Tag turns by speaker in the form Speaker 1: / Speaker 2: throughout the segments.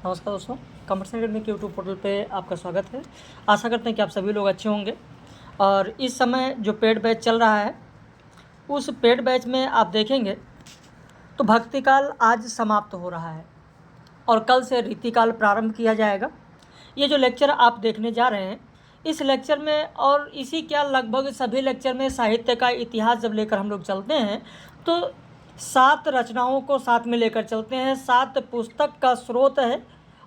Speaker 1: नमस्कार दोस्तों, commerce academy के यूट्यूब पोर्टल पे आपका स्वागत है। आशा करते हैं कि आप सभी लोग अच्छे होंगे। और इस समय जो पेड बैच चल रहा है, उस पेड बैच में आप देखेंगे तो भक्ति काल आज समाप्त हो रहा है और कल से रीति काल प्रारंभ किया जाएगा। ये जो लेक्चर आप देखने जा रहे हैं, इस लेक्चर में और इसी क्या लगभग सभी लेक्चर में साहित्य का इतिहास जब लेकर हम लोग चलते हैं तो 7 रचनाओं को साथ में लेकर चलते हैं। 7 पुस्तक का स्रोत है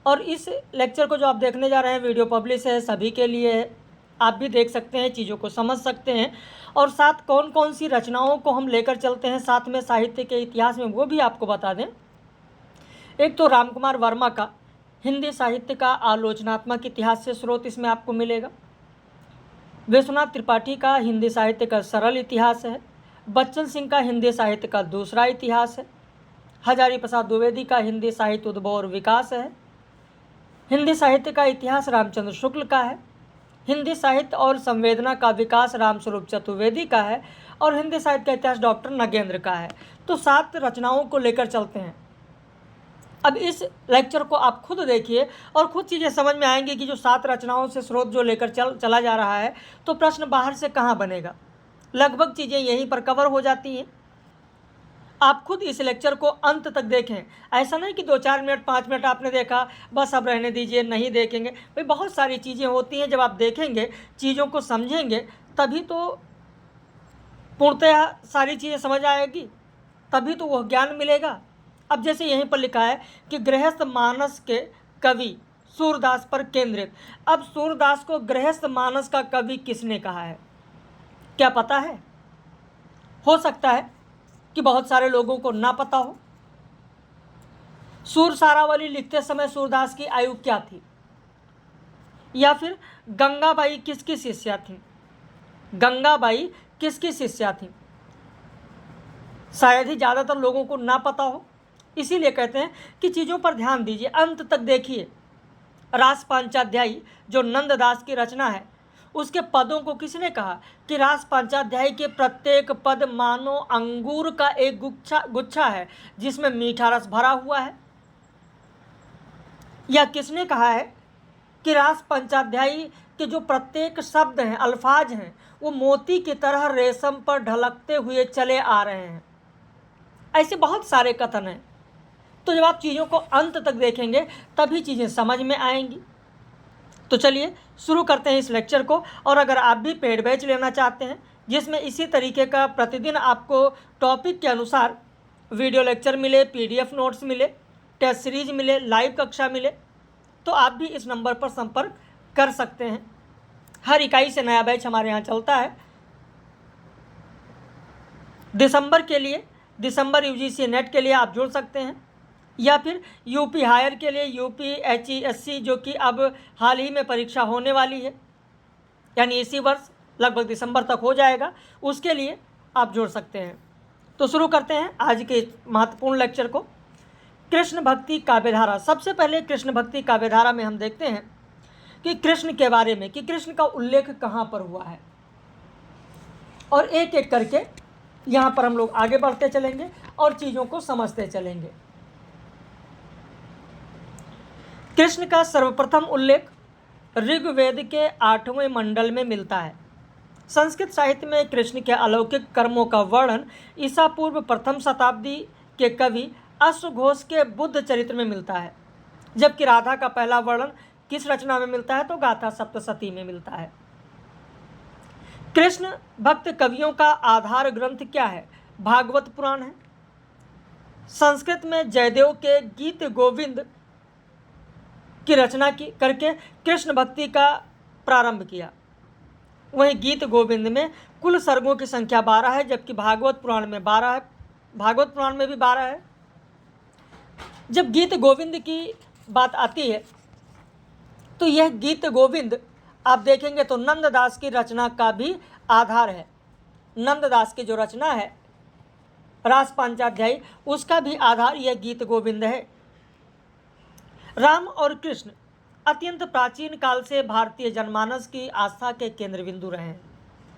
Speaker 1: और इस लेक्चर को जो आप देखने जा रहे हैं वीडियो पब्लिश है, सभी के लिए है। आप भी देख सकते हैं, चीज़ों को समझ सकते हैं। और साथ कौन कौन सी रचनाओं को हम लेकर चलते हैं साथ में साहित्य के इतिहास में, वो भी आपको बता दें। एक तो रामकुमार वर्मा का हिंदी साहित्य का आलोचनात्मक इतिहास से स्रोत इसमें आपको मिलेगा। विश्वनाथ त्रिपाठी का हिंदी साहित्य का सरल इतिहास है। बच्चन सिंह का हिंदी साहित्य का दूसरा इतिहास है। हजारी प्रसाद द्विवेदी का हिंदी साहित्य उद्भव और विकास है। हिंदी साहित्य का इतिहास रामचंद्र शुक्ल का है। हिंदी साहित्य और संवेदना का विकास रामस्वरूप चतुर्वेदी का है। और हिंदी साहित्य का इतिहास डॉक्टर नगेंद्र का है। तो 7 रचनाओं को लेकर चलते हैं। अब इस लेक्चर को आप खुद देखिए और खुद चीज़ें समझ में आएंगी कि जो 7 रचनाओं से स्रोत जो लेकर चला जा रहा है, तो प्रश्न बाहर से कहाँ बनेगा। लगभग चीज़ें यहीं पर कवर हो जाती हैं। आप खुद इस लेक्चर को अंत तक देखें। ऐसा नहीं कि 2-4 मिनट 5 मिनट आपने देखा बस अब रहने दीजिए, नहीं देखेंगे। भाई बहुत सारी चीज़ें होती हैं, जब आप देखेंगे, चीज़ों को समझेंगे, तभी तो पूर्णतः सारी चीज़ें समझ आएगी, तभी तो वह ज्ञान मिलेगा। अब जैसे यहीं पर लिखा है कि गृहस्थ मानस के कवि सूरदास पर केंद्रित। अब सूरदास को गृहस्थ मानस का कवि किसने कहा है, क्या पता है? हो सकता है कि बहुत सारे लोगों को ना पता हो। सूर सारावली लिखते समय सूरदास की आयु क्या थी, या फिर गंगाबाई किसकी शिष्या थी? गंगाबाई किसकी शिष्या थी? शायद ही ज़्यादातर लोगों को ना पता हो। इसीलिए कहते हैं कि चीज़ों पर ध्यान दीजिए, अंत तक देखिए। रास पांचाध्यायी जो नंददास की रचना है, उसके पदों को किसने कहा कि रास पांचाध्यायी के प्रत्येक पद मानो अंगूर का एक गुच्छा है जिसमें मीठा रस भरा हुआ है। या किसने कहा है कि रास पांचाध्यायी के जो प्रत्येक शब्द हैं, अल्फाज हैं, वो मोती की तरह रेशम पर ढलकते हुए चले आ रहे हैं। ऐसे बहुत सारे कथन हैं। तो जब आप चीज़ों को अंत तक देखेंगे तभी चीज़ें समझ में आएंगी। तो चलिए शुरू करते हैं इस लेक्चर को। और अगर आप भी पेड बैच लेना चाहते हैं जिसमें इसी तरीके का प्रतिदिन आपको टॉपिक के अनुसार वीडियो लेक्चर मिले, PDF नोट्स मिले, टेस्ट सीरीज मिले, लाइव कक्षा मिले, तो आप भी इस नंबर पर संपर्क कर सकते हैं। हर इकाई से नया बैच हमारे यहाँ चलता है। दिसंबर के लिए, दिसंबर UGC नेट के लिए आप जुड़ सकते हैं, या फिर यूपी हायर के लिए, यूपी HESC जो कि अब हाल ही में परीक्षा होने वाली है, यानी इसी वर्ष लगभग दिसंबर तक हो जाएगा, उसके लिए आप जुड़ सकते हैं। तो शुरू करते हैं आज के महत्वपूर्ण लेक्चर को। कृष्ण भक्ति काव्यधारा। सबसे पहले कृष्ण भक्ति काव्यधारा में हम देखते हैं कि कृष्ण के बारे में, कि कृष्ण का उल्लेख कहाँ पर हुआ है, और एक एक करके यहाँ पर हम लोग आगे बढ़ते चलेंगे और चीज़ों को समझते चलेंगे। कृष्ण का सर्वप्रथम उल्लेख ऋग्वेद के 8वें मंडल में मिलता है। संस्कृत साहित्य में कृष्ण के अलौकिक कर्मों का वर्णन ईसा पूर्व प्रथम शताब्दी के कवि अश्वघोष के बुद्ध चरित्र में मिलता है, जबकि राधा का पहला वर्णन किस रचना में मिलता है, तो गाथा सप्तशती में मिलता है। कृष्ण भक्त कवियों का आधार ग्रंथ क्या है? भागवत पुराण है। संस्कृत में जयदेव के गीत गोविंद की रचना करके कृष्ण भक्ति का प्रारंभ किया। वहीं गीत गोविंद में कुल सर्गों की संख्या 12 है, जबकि भागवत पुराण में 12 है। भागवत पुराण में भी 12 है। जब गीत गोविंद की बात आती है तो यह गीत गोविंद आप देखेंगे तो नंददास की रचना का भी आधार है। नंददास की जो रचना है रास पांचाध्यायी, उसका भी आधार यह गीत गोविंद है। राम और कृष्ण अत्यंत प्राचीन काल से भारतीय जनमानस की आस्था के केंद्र बिंदु रहे हैं।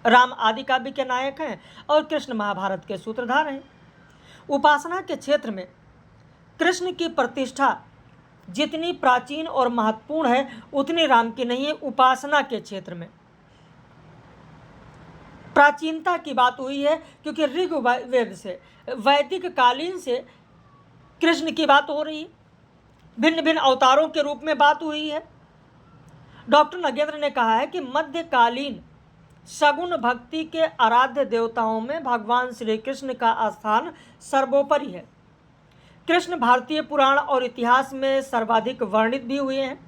Speaker 1: राम आदि काव्य के नायक हैं और कृष्ण महाभारत के सूत्रधार हैं। उपासना के क्षेत्र में कृष्ण की प्रतिष्ठा जितनी प्राचीन और महत्वपूर्ण है उतनी राम की नहीं है उपासना के क्षेत्र में। प्राचीनता की बात हुई है क्योंकि ऋग्वेद से, वैदिक कालीन से कृष्ण की बात हो रही है, भिन्न भिन्न अवतारों के रूप में बात हुई है। डॉक्टर नगेंद्र ने कहा है कि मध्यकालीन सगुण भक्ति के आराध्य देवताओं में भगवान श्री कृष्ण का स्थान सर्वोपरि है। कृष्ण भारतीय पुराण और इतिहास में सर्वाधिक वर्णित भी हुए हैं।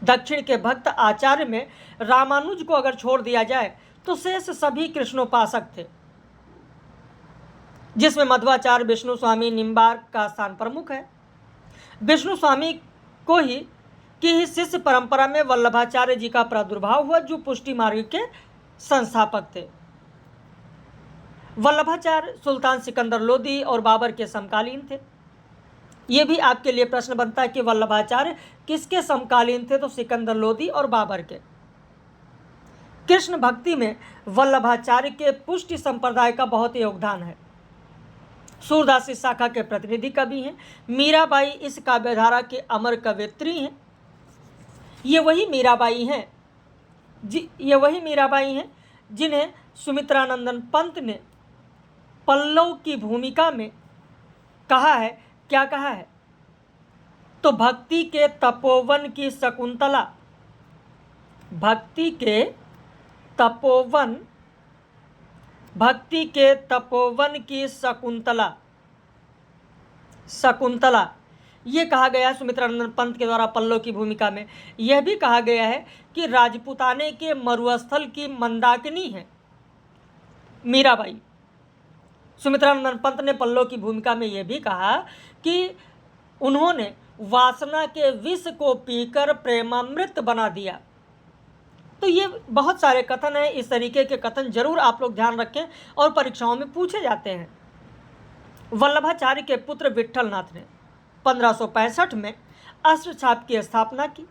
Speaker 1: दक्षिण के भक्त आचार्य में रामानुज को अगर छोड़ दिया जाए तो शेष सभी कृष्णोपासक थे, जिसमें मध्वाचार्य, विष्णु स्वामी, निम्बार्क का स्थान प्रमुख है। विष्णु स्वामी को ही शिष्य परंपरा में वल्लभाचार्य जी का प्रादुर्भाव हुआ, जो पुष्टि मार्ग के संस्थापक थे। वल्लभाचार्य सुल्तान सिकंदर लोदी और बाबर के समकालीन थे। ये भी आपके लिए प्रश्न बनता है कि वल्लभाचार्य किसके समकालीन थे, तो सिकंदर लोदी और बाबर के। कृष्ण भक्ति में वल्लभाचार्य के पुष्टि संप्रदाय का बहुत योगदान है। सूरदास इस शाखा के प्रतिनिधि कवि हैं। मीराबाई इस काव्यधारा के अमर कवयित्री हैं। ये वही मीराबाई हैं जिन्हें सुमित्रानंदन पंत ने पल्लव की भूमिका में कहा है। क्या कहा है? तो भक्ति के तपोवन की शकुंतला, भक्ति के तपोवन की शकुंतला ये कहा गया है सुमित्रानंदन पंत के द्वारा पल्लव की भूमिका में। यह भी कहा गया है कि राजपूताने के मरुस्थल की मंदाकिनी है मीराबाई। सुमित्रानंदन पंत ने पल्लव की भूमिका में यह भी कहा कि उन्होंने वासना के विष को पीकर प्रेमामृत बना दिया। तो ये बहुत सारे कथन हैं। इस तरीके के कथन जरूर आप लोग ध्यान रखें और परीक्षाओं में पूछे जाते हैं। वल्लभाचार्य के पुत्र विट्ठलनाथ ने 1565 में अष्टछाप की स्थापना की।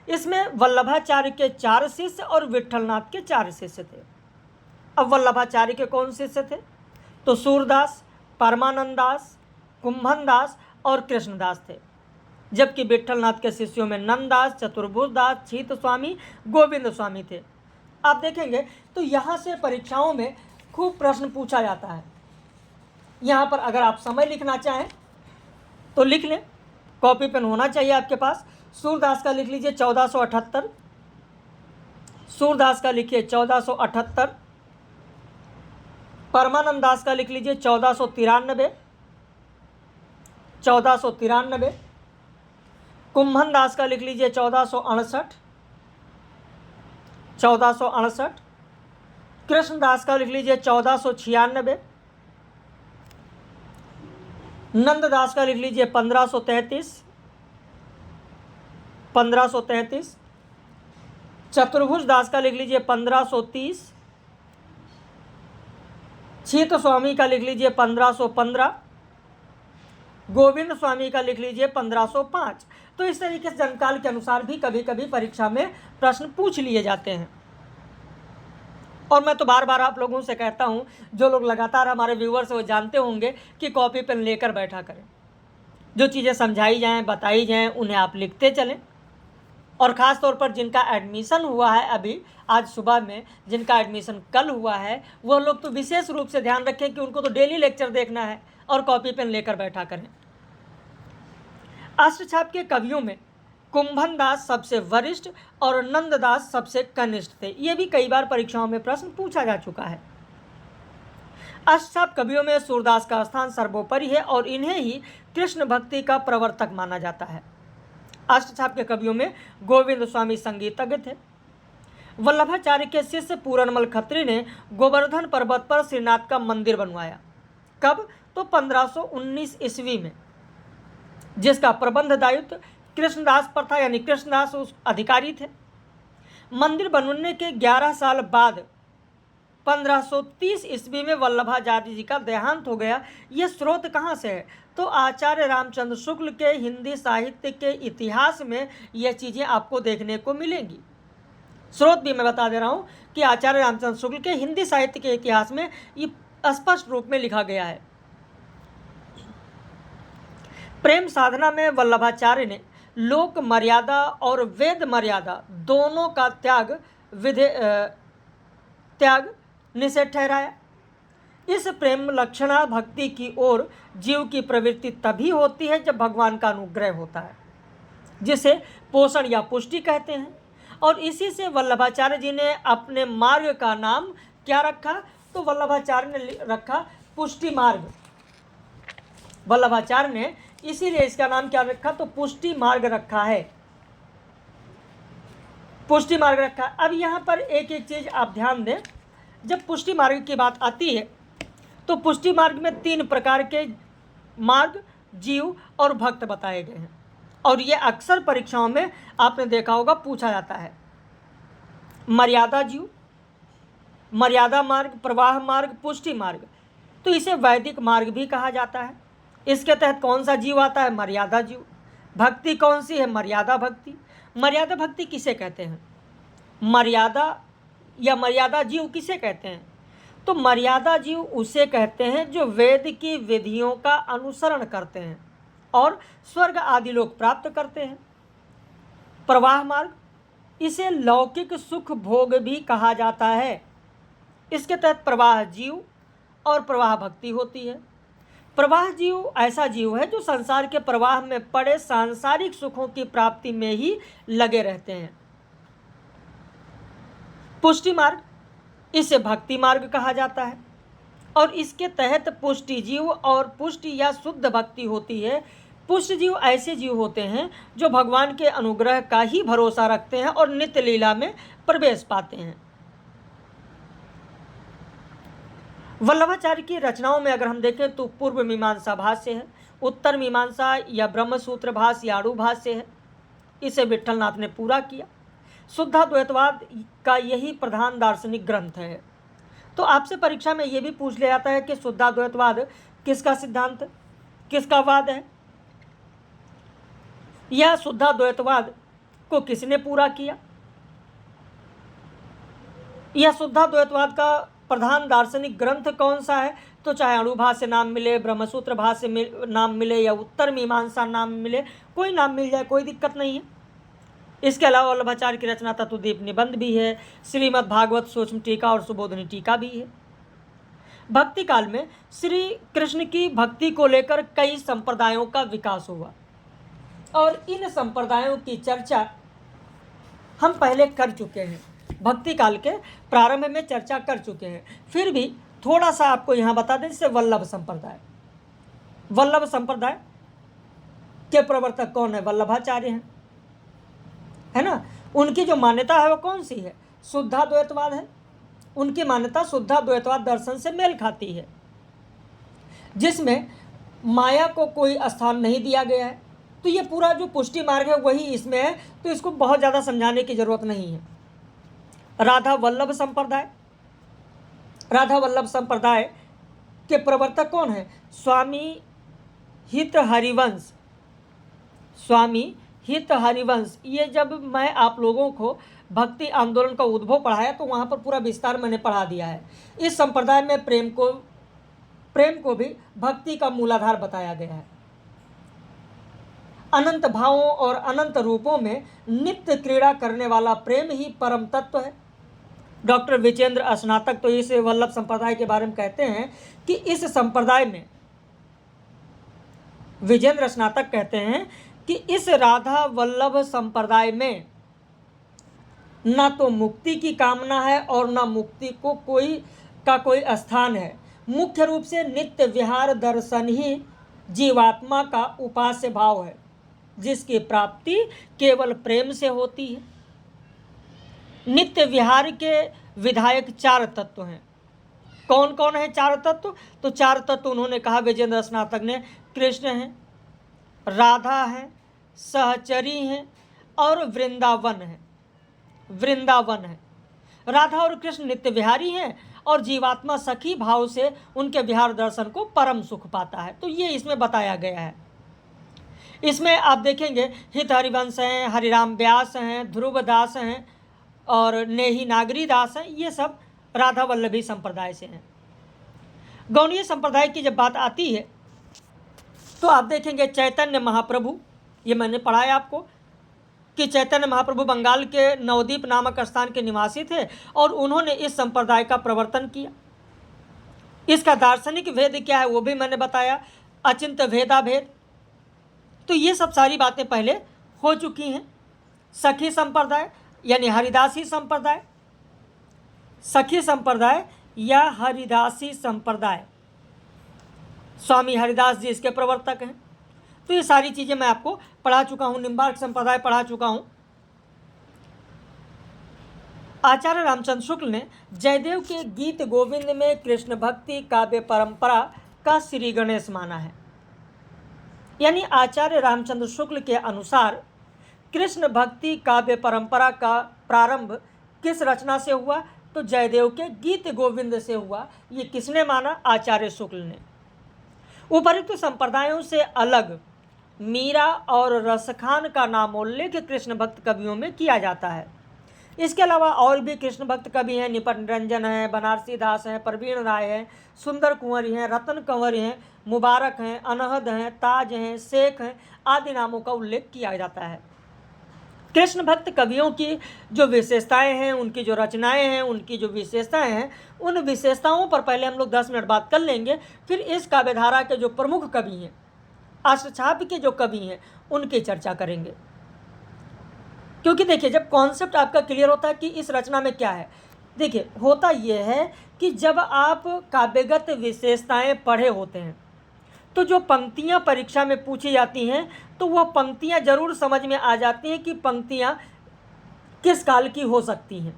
Speaker 1: इसमें वल्लभाचार्य के 4 शिष्य और विट्ठलनाथ के 4 शिष्य थे। अब वल्लभाचार्य के कौन शिष्य थे? तो सूरदास, परमानंदास, कुंभनदास और कृष्णदास थे, जबकि विट्ठलनाथ के शिष्यों में नंददास, चतुर्भुजदास, छीत स्वामी, गोविंद स्वामी थे। आप देखेंगे तो यहाँ से परीक्षाओं में खूब प्रश्न पूछा जाता है। यहाँ पर अगर आप समय लिखना चाहें तो लिख लें, कॉपी पेन होना चाहिए आपके पास। सूरदास का लिख लीजिए 1478, सूरदास का लिखिए 1478, परमानंदास का लिख लीजिए 1493, कुंभनदास का लिख लीजिए 1468, कृष्णदास का लिख लीजिए 1496, नंददास का लिख लीजिए 1533, चतुर्भुज दास का लिख लीजिए 1530, छीत स्वामी का लिख लीजिए 1515, गोविंद स्वामी का लिख लीजिए 1505। तो इस तरीके से जनकाल के अनुसार भी कभी कभी परीक्षा में प्रश्न पूछ लिए जाते हैं। और मैं तो बार बार आप लोगों से कहता हूं, जो लोग लगातार हमारे व्यूअर्स वो जानते होंगे कि कॉपी पेन लेकर बैठा करें। जो चीज़ें समझाई जाएं, बताई जाएं, उन्हें आप लिखते चलें। और ख़ास तौर पर जिनका एडमिशन हुआ है अभी आज सुबह में, जिनका एडमिशन कल हुआ है, वो लोग तो विशेष रूप से ध्यान रखें कि उनको तो डेली लेक्चर देखना है और कॉपी पेन लेकर बैठा करें। अष्टछाप के कवियों में कुंभनदास सबसे वरिष्ठ और नंददास सबसे कनिष्ठ थे। ये भी कई बार परीक्षाओं में प्रश्न पूछा जा चुका है। अष्टछाप कवियों में सूरदास का स्थान सर्वोपरि है और इन्हें ही कृष्ण भक्ति का प्रवर्तक माना जाता है। अष्टछाप के कवियों में गोविंद स्वामी संगीतज्ञ थे। वल्लभाचार्य के शिष्य पूरनमल खत्री ने गोवर्धन पर्वत पर श्रीनाथ का मंदिर बनवाया। कब? तो 1519 ईस्वी में, जिसका प्रबंध दायित्व कृष्णदास पर था, यानी कृष्णदास उस अधिकारी थे। मंदिर बनने के 11 साल बाद 1530 ईस्वी में वल्लभाचार्य जी का देहांत हो गया। ये स्रोत कहाँ से है? तो आचार्य रामचंद्र शुक्ल के हिंदी साहित्य के इतिहास में ये चीज़ें आपको देखने को मिलेंगी। स्रोत भी मैं बता दे रहा हूँ कि आचार्य रामचंद्र शुक्ल के हिंदी साहित्य के इतिहास में ये स्पष्ट रूप में लिखा गया है। प्रेम साधना में वल्लभाचार्य ने लोक मर्यादा और वेद मर्यादा दोनों का त्याग निषेध ठहराया। इस प्रेम लक्षणा भक्ति की ओर जीव की प्रवृत्ति तभी होती है जब भगवान का अनुग्रह होता है, जिसे पोषण या पुष्टि कहते हैं। और इसी से वल्लभाचार्य जी ने अपने मार्ग का नाम क्या रखा? तो वल्लभाचार्य ने रखा पुष्टि मार्ग। वल्लभाचार्य ने इसीलिए इसका नाम क्या रखा? तो पुष्टि मार्ग रखा है, पुष्टि मार्ग रखा। अब यहाँ पर एक एक चीज आप ध्यान दें। जब पुष्टि मार्ग की बात आती है तो पुष्टि मार्ग में 3 प्रकार के मार्ग, जीव और भक्त बताए गए हैं, और ये अक्सर परीक्षाओं में आपने देखा होगा पूछा जाता है। मर्यादा जीव, मर्यादा मार्ग, प्रवाह मार्ग, पुष्टि मार्ग। तो इसे वैदिक मार्ग भी कहा जाता है। इसके तहत कौन सा जीव आता है? मर्यादा जीव। भक्ति कौन सी है? मर्यादा भक्ति। मर्यादा भक्ति किसे कहते हैं? मर्यादा या मर्यादा जीव किसे कहते हैं? तो मर्यादा जीव उसे कहते हैं जो वेद की विधियों का अनुसरण करते हैं और स्वर्ग आदि लोक प्राप्त करते हैं। प्रवाह मार्ग, इसे लौकिक सुख भोग भी कहा जाता है। इसके तहत प्रवाह जीव और प्रवाह भक्ति होती है। प्रवाह जीव ऐसा जीव है जो संसार के प्रवाह में पड़े सांसारिक सुखों की प्राप्ति में ही लगे रहते हैं। पुष्टि मार्ग, इसे भक्ति मार्ग कहा जाता है, और इसके तहत पुष्टि जीव और पुष्टि या शुद्ध भक्ति होती है। पुष्ट जीव ऐसे जीव होते हैं जो भगवान के अनुग्रह का ही भरोसा रखते हैं और नित्य लीला में प्रवेश पाते हैं। वल्लभाचार्य की रचनाओं में अगर हम देखें तो पूर्व मीमांसा भाष्य है, उत्तर मीमांसा या ब्रह्मसूत्र भाष्य या आड़ू भाष्य है। इसे विट्ठलनाथ ने पूरा किया। शुद्धाद्वैतवाद का यही प्रधान दार्शनिक ग्रंथ है। तो आपसे परीक्षा में ये भी पूछ लिया जाता है कि शुद्धाद्वैतवाद किसका सिद्धांत, किसका वाद है, यह शुद्धाद्वैतवाद को किसने पूरा किया? यह शुद्धाद्वैतवाद का प्रधान दार्शनिक ग्रंथ कौन सा है? तो चाहे अणु भाष्य नाम मिले, ब्रह्मसूत्र भाष्य नाम मिले या उत्तर मीमांसा नाम मिले, कोई नाम मिल जाए, कोई दिक्कत नहीं है। इसके अलावा वल्लभाचार्य की रचना तत्वदीप निबंध भी है, श्रीमद् भागवत सूक्ष्म टीका और सुबोधनी टीका भी है। भक्ति काल में श्री कृष्ण की भक्ति को लेकर कई संप्रदायों का विकास हुआ, और इन संप्रदायों की चर्चा हम पहले कर चुके हैं, भक्ति काल के प्रारंभ में चर्चा कर चुके हैं। फिर भी थोड़ा सा आपको यहाँ बता दें। जैसे वल्लभ संप्रदाय, वल्लभ संप्रदाय के प्रवर्तक कौन है? वल्लभाचार्य हैं, है ना। उनकी जो मान्यता है वो कौन सी है? शुद्धाद्वैतवाद है। उनकी मान्यता शुद्धाद्वैतवाद दर्शन से मेल खाती है, जिसमें माया को कोई स्थान नहीं दिया गया है। तो ये पूरा जो पुष्टि मार्ग है वही इसमें है, तो इसको बहुत ज़्यादा समझाने की जरूरत नहीं है। राधा वल्लभ संप्रदाय, राधा वल्लभ संप्रदाय के प्रवर्तक कौन है? स्वामी हित हरिवंश, स्वामी हित हरिवंश। ये जब मैं आप लोगों को भक्ति आंदोलन का उद्भव पढ़ाया तो वहाँ पर पूरा विस्तार मैंने पढ़ा दिया है। इस संप्रदाय में प्रेम को भी भक्ति का मूलाधार बताया गया है। अनंत भावों और अनंत रूपों में नित्य क्रीड़ा करने वाला प्रेम ही परम तत्व है। डॉक्टर विजेंद्र स्नातक तो इस वल्लभ संप्रदाय के बारे में कहते हैं कि इस संप्रदाय में, विजेंद्र स्नातक कहते हैं कि इस राधा वल्लभ संप्रदाय में ना तो मुक्ति की कामना है और ना मुक्ति को कोई स्थान है। मुख्य रूप से नित्य विहार दर्शन ही जीवात्मा का उपास्य भाव है, जिसकी प्राप्ति केवल प्रेम से होती है। नित्य विहार के विधायक 4 तत्व हैं। कौन कौन है 4 तत्व? तो 4 तत्व उन्होंने कहा विजेंद्र स्नातक ने, कृष्ण हैं, राधा है, सहचरी हैं और वृंदावन है। वृंदावन है। राधा और कृष्ण नित्य विहारी हैं और जीवात्मा सखी भाव से उनके विहार दर्शन को परम सुख पाता है। तो ये इसमें बताया गया है। इसमें आप देखेंगे हित हरिवंश हैं, हरिराम व्यास हैं, ध्रुव दास हैं और नेही नागरी दास हैं। ये सब राधा वल्लभी संप्रदाय से हैं। गौड़ीय संप्रदाय की जब बात आती है तो आप देखेंगे चैतन्य महाप्रभु, ये मैंने पढ़ा है आपको कि चैतन्य महाप्रभु बंगाल के नवद्वीप नामक स्थान के निवासी थे और उन्होंने इस संप्रदाय का प्रवर्तन किया। इसका दार्शनिक भेद क्या है वो भी मैंने बताया, अचिंत्य भेदा भेद। तो ये सब सारी बातें पहले हो चुकी हैं। सखी संप्रदाय यानी हरिदासी संप्रदाय, सखी संप्रदाय या हरिदासी संप्रदाय, स्वामी हरिदास जी इसके प्रवर्तक हैं। तो ये सारी चीज़ें मैं आपको पढ़ा चुका हूँ। निम्बार्क संप्रदाय पढ़ा चुका हूँ। आचार्य रामचंद्र शुक्ल ने जयदेव के गीत गोविंद में कृष्ण भक्ति काव्य परंपरा का श्री गणेश माना है। यानी आचार्य रामचंद्र शुक्ल के अनुसार कृष्ण भक्ति काव्य परंपरा का प्रारंभ किस रचना से हुआ? तो जयदेव के गीत गोविंद से हुआ। ये किसने माना? आचार्य शुक्ल ने। उपरोक्त संप्रदायों से अलग मीरा और रसखान का नामोल्लेख कृष्ण भक्त कवियों में किया जाता है। इसके अलावा और भी कृष्ण भक्त कवि हैं, निपट निरंजन हैं, बनारसी दास हैं, प्रवीण राय हैं, सुंदर कुंवरी हैं, रतन कंवर हैं, मुबारक हैं, अनहद हैं, ताज हैं, शेख हैं आदि नामों का उल्लेख किया जाता है। कृष्ण भक्त कवियों की जो विशेषताएं हैं, उनकी जो रचनाएं हैं, उनकी जो विशेषताएं हैं, उन विशेषताओं पर पहले हम लोग 10 मिनट बात कर लेंगे। फिर इस काव्यधारा के जो प्रमुख कवि हैं, अष्टछाप के जो कवि हैं, उनकी चर्चा करेंगे। क्योंकि देखिए, जब कॉन्सेप्ट आपका क्लियर होता है कि इस रचना में क्या है, देखिए होता यह है कि जब आप काव्यगत विशेषताएं पढ़े होते हैं तो जो पंक्तियां परीक्षा में पूछी जाती हैं तो वह पंक्तियां जरूर समझ में आ जाती हैं कि पंक्तियां किस काल की हो सकती हैं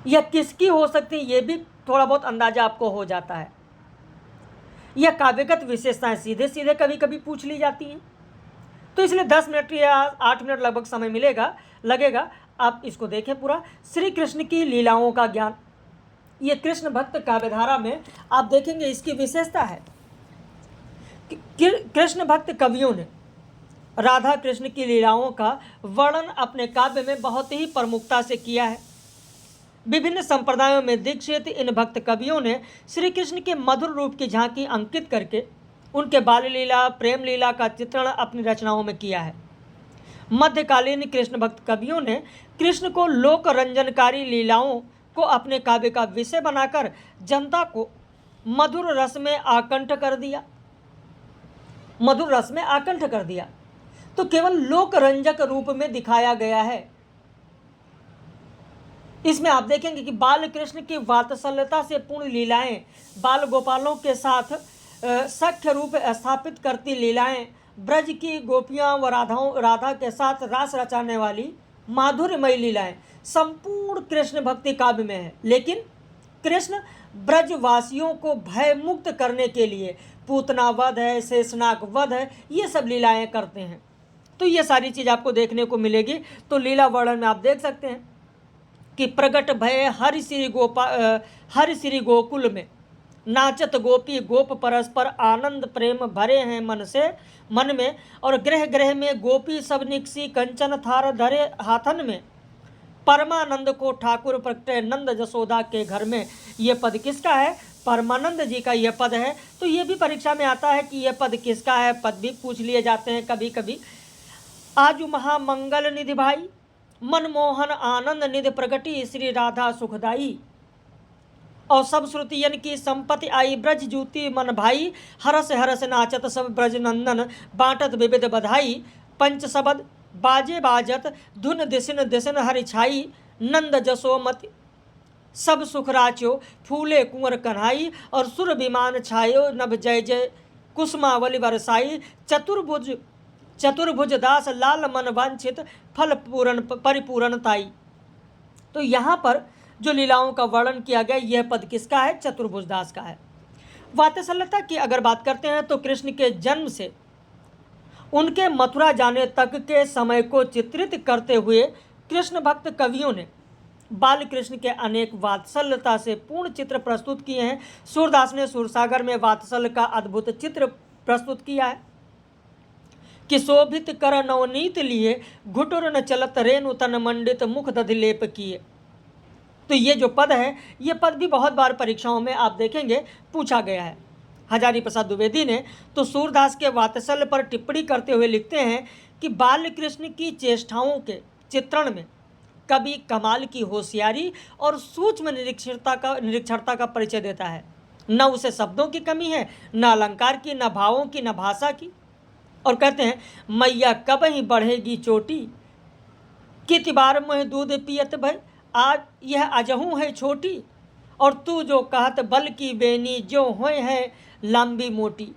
Speaker 1: या किसकी हो सकती है, ये भी थोड़ा बहुत अंदाजा आपको हो जाता है। यह काव्यगत विशेषताएं सीधे सीधे कभी कभी पूछ ली जाती हैं। तो इसलिए 10 मिनट या 8 मिनट लगभग समय लगेगा। आप इसको देखें पूरा। श्री कृष्ण की लीलाओं का ज्ञान, ये कृष्ण भक्त काव्यधारा में आप देखेंगे इसकी विशेषता है कि कृष्ण भक्त कवियों ने राधा कृष्ण की लीलाओं का वर्णन अपने काव्य में बहुत ही प्रमुखता से किया है। विभिन्न संप्रदायों में दीक्षित इन भक्त कवियों ने श्री कृष्ण के मधुर रूप की झांकी अंकित करके उनके बाल लीला प्रेम लीला का चित्रण अपनी रचनाओं में किया है। मध्यकालीन कृष्ण भक्त कवियों ने कृष्ण को लोक रंजनकारी लीलाओं को अपने काव्य का विषय बनाकर जनता को मधुर रस में आकंठ कर दिया। तो केवल लोक रंजक रूप में दिखाया गया है। इसमें आप देखेंगे कि बाल कृष्ण की वात्सल्यता से पूर्ण लीलाएं, बाल गोपालों के साथ सख्य रूप स्थापित करती लीलाएं, ब्रज की गोपियां व राधा के साथ रास रचाने वाली माधुर्यमयी लीलाएं संपूर्ण कृष्ण भक्ति काव्य में है। लेकिन कृष्ण ब्रजवासियों को भय मुक्त करने के लिए पूतना वध है, शेषनाग वध है, ये सब लीलाएं करते हैं। तो ये सारी चीज़ आपको देखने को मिलेगी। तो लीला वर्णन में आप देख सकते हैं कि प्रगट भय हरि श्री गोकुल में, नाचत गोपी गोप परस्पर आनंद प्रेम भरे हैं मन में, और ग्रह ग्रह में गोपी सब निकसी कंचन थार धरे हाथन में, परमानंद को ठाकुर प्रगटे नंद जसोदा के घर में। ये पद किसका है? परमानंद जी का यह पद है। तो ये भी परीक्षा में आता है कि यह पद किसका है, पद भी पूछ लिए जाते हैं कभी कभी। आजु महामंगल निधि भाई, मनमोहन आनंद निधि प्रगटी श्री राधा सुखदाई, और सब श्रुतियन की संपत्ति आई ब्रज जूती मन भाई, हरस हरस नाचत सब ब्रज नंदन बांटत विविध बधाई, पंच शबद बाजे बाजत धुन दिसिन दिसिन हरि छाई, नंद जसोमति सब सुख राच्यो फूले कुंवर कन्हाई, और सुर विमान छायो नभ जय जय कुसुमावली बरसाई, चतुर्भुज दास लाल मन वांछित फल पूरण परिपूरणताई। तो यहाँ पर जो लीलाओं का वर्णन किया गया, यह पद किसका है? चतुर्भुज दास का है। वात्सल्यता की अगर बात करते हैं तो कृष्ण के जन्म से उनके मथुरा जाने तक के समय को चित्रित करते हुए कृष्ण भक्त कवियों ने बाल कृष्ण के अनेक वात्सल्यता से पूर्ण चित्र प्रस्तुत किए हैं। सूरदास ने सूरसागर में वात्सल्य का अद्भुत चित्र प्रस्तुत किया है कि शोभित कर नवनीत लिए, घुटुर न चलत रेणु तन मंडित मुख दधिलेप किए। तो ये जो पद है, ये पद भी बहुत बार परीक्षाओं में आप देखेंगे पूछा गया है। हजारी प्रसाद द्विवेदी ने, तो सूरदास के वात्सल्य पर टिप्पणी करते हुए लिखते हैं कि बाल कृष्ण की चेष्टाओं के चित्रण में कवि कमाल की होशियारी और सूक्ष्म निरीक्षरता का परिचय देता है। न उसे शब्दों की कमी है, न अलंकार की, न भावों की, न भाषा की। और कहते हैं, मैया कब ही बढ़ेगी चोटी, कित बार मुँह दूध पियत भय, आज यह अजहू है छोटी, और तू जो कहत बल की बेनी, जो होए है लंबी मोटी।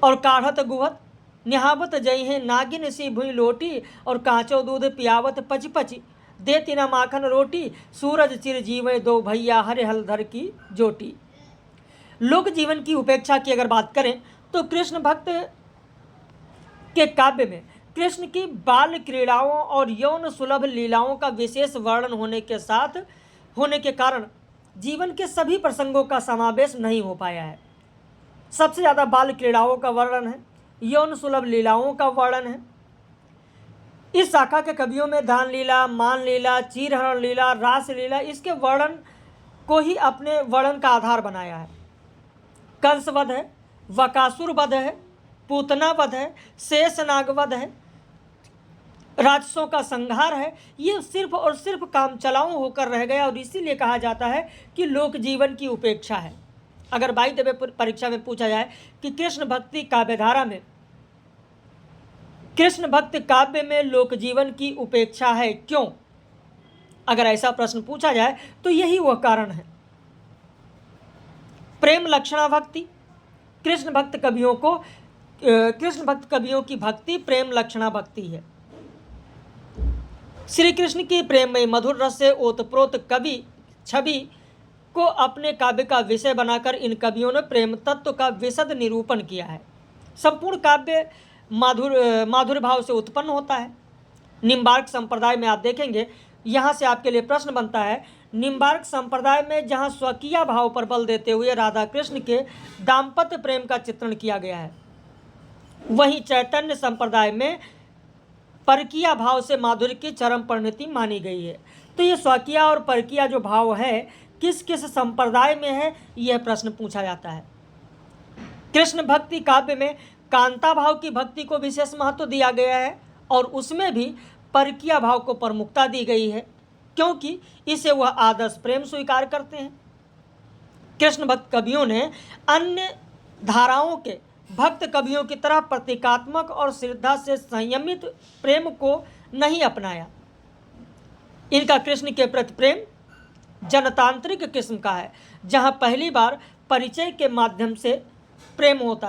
Speaker 1: और काढ़त गुहत निहावत जई है, नागिन सी भुई लोटी, और कांचो दूध पियावत पच पच, देती न माखन रोटी, सूरज चिर जीवे दो भैया, हरे हलधर की जोटी। लोक जीवन की उपेक्षा की अगर बात करें तो कृष्ण भक्त के काव्य में कृष्ण की बाल क्रीड़ाओं और यौन सुलभ लीलाओं का विशेष वर्णन होने के कारण जीवन के सभी प्रसंगों का समावेश नहीं हो पाया है। सबसे ज़्यादा बाल क्रीड़ाओं का वर्णन है, यौन सुलभ लीलाओं का वर्णन है। इस शाखा के कवियों में दान लीला, मान लीला, चीरहरण लीला, रास लीला, इसके वर्णन को ही अपने वर्णन का आधार बनाया है। कंसवध है, वकासुर वध है, पूतना वध है, शेषनाग वध है, राक्षसों का संहार है। ये सिर्फ और सिर्फ कामचलाऊ होकर रह गया, और इसीलिए कहा जाता है कि लोक जीवन की उपेक्षा है। अगर बाई द वे परीक्षा में पूछा जाए कि कृष्ण भक्ति काव्यधारा में, कृष्ण भक्त काव्य में लोक जीवन की उपेक्षा है क्यों, अगर ऐसा प्रश्न पूछा जाए तो यही वह कारण है। प्रेम लक्षणा भक्ति, कृष्ण भक्त कवियों की भक्ति प्रेम लक्षणा भक्ति है। श्री कृष्ण की प्रेममय मधुर रस से ओतप्रोत कवि छवि को अपने काव्य का विषय बनाकर इन कवियों ने प्रेम तत्व का विशद निरूपण किया है। संपूर्ण काव्य माधुर्य भाव से उत्पन्न होता है। निम्बार्क संप्रदाय में आप देखेंगे, यहाँ से आपके लिए प्रश्न बनता है, निम्बार्क संप्रदाय में जहाँ स्वकीय भाव पर बल देते हुए राधा कृष्ण के दाम्पत्य प्रेम का चित्रण किया गया है, वहीं चैतन्य संप्रदाय में परकीय भाव से माधुर्य की चरम परिणति मानी गई है। तो ये स्वकीय और परकीय जो भाव है किस किस संप्रदाय में है, यह प्रश्न पूछा जाता है। कृष्ण भक्ति काव्य में कांता भाव की भक्ति को विशेष महत्व दिया गया है, और उसमें भी परकीय भाव को प्रमुखता दी गई है, क्योंकि इसे वह आदर्श प्रेम स्वीकार करते हैं। कृष्ण भक्त कवियों ने अन्य धाराओं के भक्त कवियों की तरह प्रतीकात्मक और श्रद्धा से संयमित प्रेम को नहीं अपनाया। इनका कृष्ण के प्रति प्रेम जनतांत्रिक किस्म का है, जहां पहली बार परिचय के माध्यम से प्रेम होता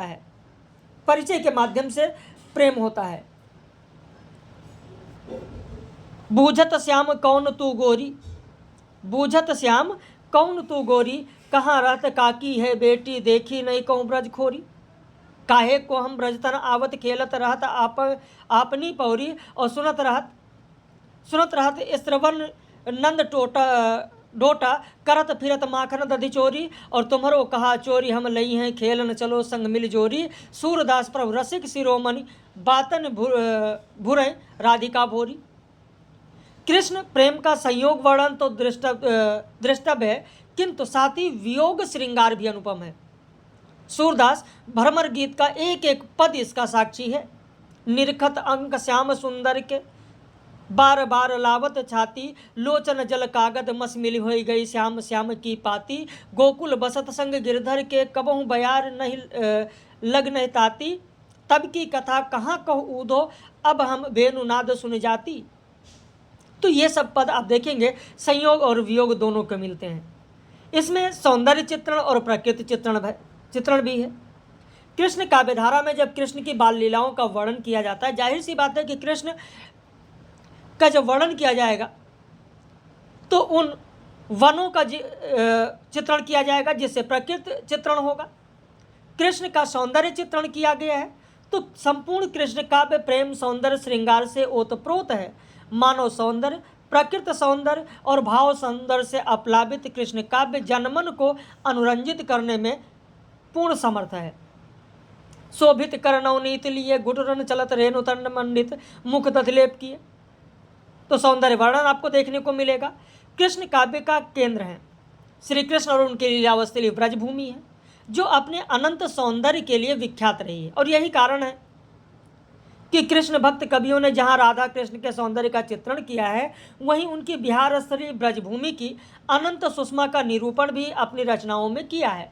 Speaker 1: है। बूझत श्याम कौन तू गोरी, बूझत श्याम कौन तू गोरी, कहाँ रहत काकी है बेटी, देखी नहीं कहूँ ब्रज खोरी। काहे को हम ब्रजतन आवत, खेलत रहत आपनी पौरी, और सुनत रहत स्त्रवन नंद डोटा, करत फिरत माखन दधि चोरी, और तुम्हारो कहा चोरी हम लई हैं, खेलन चलो संग मिल जोरी। सूरदास प्रभु रसिक शिरोमणि, बातन भुरय राधिका भोरी। कृष्ण प्रेम का संयोग वर्णन तो दृष्टव्य है, किंतु साथ ही वियोग श्रृंगार भी अनुपम है। सूरदास भ्रमर गीत का एक एक पद इसका साक्षी है। निरखत अंक श्याम सुंदर के, बार बार लावत छाती, लोचन जल कागद मस मिली हो गई, श्याम श्याम की पाती। गोकुल बसत संग गिरधर के, कबहू बयार नहीं लग नहीं ताती। तब की कथा कहाँ कहूँ ऊधो, अब हम वेणुनाद सुन जाती। तो ये सब पद आप देखेंगे संयोग और वियोग दोनों को मिलते हैं। इसमें सौंदर्य चित्रण और प्रकृति चित्रण भी है। कृष्ण काव्यधारा में जब कृष्ण की बाल लीलाओं का वर्णन किया जाता है, जाहिर सी बात है कि कृष्ण का जब वर्णन किया जाएगा तो उन वनों का चित्रण किया जाएगा, जिससे प्रकृति चित्रण होगा। कृष्ण का सौंदर्य चित्रण किया गया है, तो संपूर्ण कृष्ण काव्य प्रेम सौंदर्य श्रृंगार से ओतप्रोत है। मानव सौंदर्य, प्रकृति सौंदर्य और भाव सौंदर्य से अप्लावित कृष्ण काव्य जनमन को अनुरंजित करने में पूर्ण समर्थ है। शोभित कर नवनीत लिए, गुटरन चलत रेणु तंड मंडित, मुख दधलेप किए। तो सौंदर्य वर्णन आपको देखने को मिलेगा। कृष्ण काव्य का केंद्र है श्री कृष्ण और उनकी लीलावस्थली ब्रजभूमि है, जो अपने अनंत सौंदर्य के लिए विख्यात रही है। और यही कारण है कि कृष्ण भक्त कवियों ने जहाँ राधा कृष्ण के सौंदर्य का चित्रण किया है, वहीं उनकी बिहार स्थली ब्रजभूमि की अनंत सुषमा का निरूपण भी अपनी रचनाओं में किया है।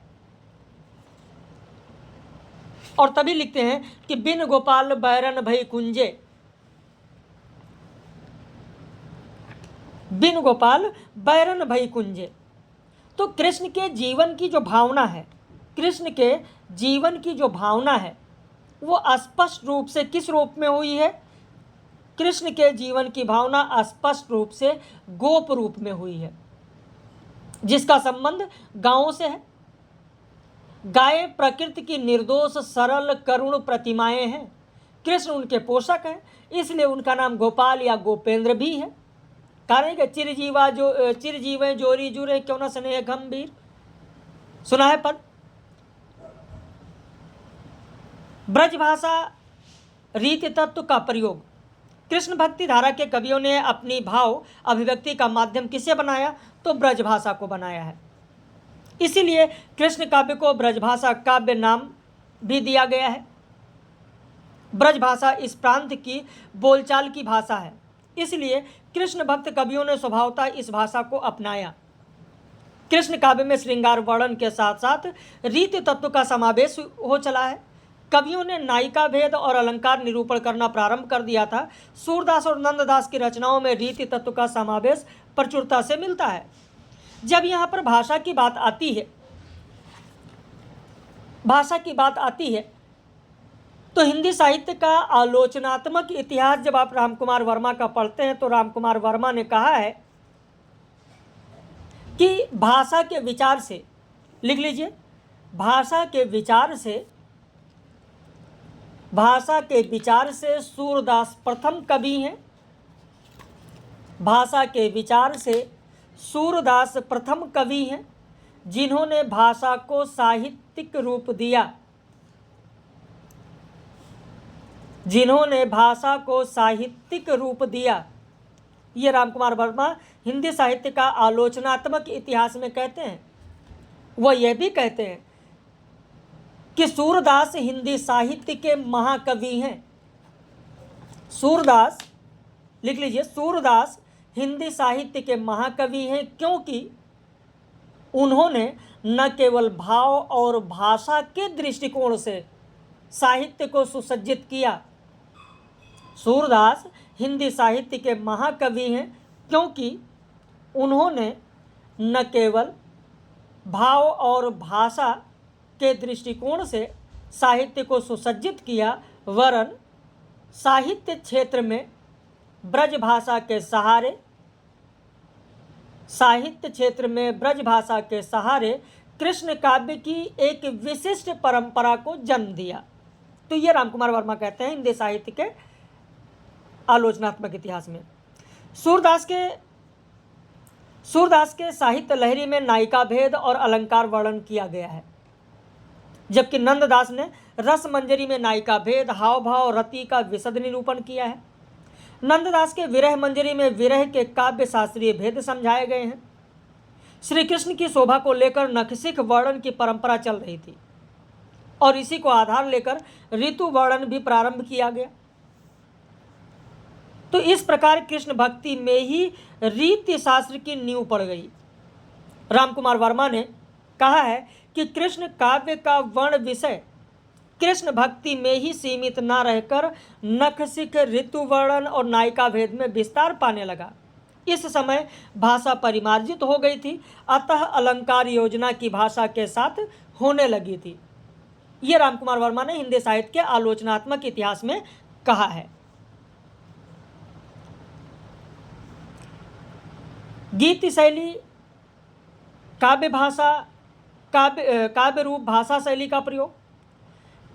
Speaker 1: और तभी लिखते हैं कि बिन गोपाल बैरन भई कुंजे, बिन गोपाल बैरन भई कुंजे। तो कृष्ण के जीवन की जो भावना है, कृष्ण के जीवन की जो भावना है, वो स्पष्ट रूप से किस रूप में हुई है? कृष्ण के जीवन की भावना स्पष्ट रूप से गोप रूप में हुई है, जिसका संबंध गांवों से है। गायें प्रकृति की निर्दोष सरल करुण प्रतिमाएं हैं। कृष्ण उनके पोषक हैं, इसलिए उनका नाम गोपाल या गोपेंद्र भी है। कारण कि चिरजीवें जोरी जुरे क्यों न स्नेह गंभीर, सुना है पद। ब्रजभाषा रीति तत्व का प्रयोग कृष्ण भक्ति धारा के कवियों ने अपनी भाव अभिव्यक्ति का माध्यम किसे बनाया? तो ब्रजभाषा को बनाया है। इसीलिए कृष्ण काव्य को ब्रजभाषा काव्य नाम भी दिया गया है। ब्रजभाषा इस प्रांत की बोलचाल की भाषा है, इसलिए कृष्ण भक्त कवियों ने स्वभावतः इस भाषा को अपनाया। कृष्ण काव्य में श्रृंगार वर्णन के साथ साथ रीति तत्व का समावेश हो चला है। कवियों ने नायिका भेद और अलंकार निरूपण करना प्रारंभ कर दिया था। सूरदास और नंददास की रचनाओं में रीति तत्व का समावेश प्रचुरता से मिलता है। जब यहाँ पर भाषा की बात आती है तो हिंदी साहित्य का आलोचनात्मक इतिहास जब आप रामकुमार वर्मा का पढ़ते हैं, तो रामकुमार वर्मा ने कहा है कि भाषा के विचार से, लिख लीजिए, भाषा के विचार से सूरदास प्रथम कवि हैं। भाषा के विचार से सूरदास प्रथम कवि हैं, जिन्होंने भाषा को साहित्यिक रूप दिया, ये रामकुमार वर्मा हिंदी साहित्य का आलोचनात्मक इतिहास में कहते हैं। वह यह भी कहते हैं कि सूरदास हिंदी साहित्य के महाकवि हैं। सूरदास, लिख लीजिए, सूरदास हिंदी साहित्य के महाकवि हैं, क्योंकि उन्होंने न केवल भाव और भाषा के दृष्टिकोण से साहित्य को सुसज्जित किया। सूरदास हिंदी साहित्य के महाकवि हैं, क्योंकि उन्होंने न केवल भाव और भाषा के दृष्टिकोण से साहित्य को सुसज्जित किया, वरन साहित्य क्षेत्र में ब्रजभाषा के सहारे कृष्ण काव्य की एक विशिष्ट परंपरा को जन्म दिया। तो ये रामकुमार वर्मा कहते हैं हिंदी साहित्य के आलोचनात्मक इतिहास में। सूरदास के साहित्य लहरी में नायिका भेद और अलंकार वर्णन किया गया है, जबकि नंददास ने रस मंजरी में नायिका भेद, हाव भाव, रति का विशद निरूपण किया है। नंददास के विरह मंजरी में विरह के काव्य शास्त्रीय भेद समझाए गए हैं। श्री कृष्ण की शोभा को लेकर नखशिख वर्णन की परंपरा चल रही थी और इसी को आधार लेकर ऋतु वर्णन भी प्रारंभ किया गया। तो इस प्रकार कृष्ण भक्ति में ही रीति शास्त्र की नींव पड़ गई। रामकुमार वर्मा ने कहा है कि कृष्ण काव्य का वर्ण विषय कृष्ण भक्ति में ही सीमित न रहकर नखशिख, ऋतु वर्णन और नायिका भेद में विस्तार पाने लगा। इस समय भाषा परिमार्जित हो गई थी, अतः अलंकार योजना की भाषा के साथ होने लगी थी। ये रामकुमार वर्मा ने हिंदी साहित्य के आलोचनात्मक इतिहास में कहा है। गीत शैली, काव्य रूप भाषा शैली का प्रयोग।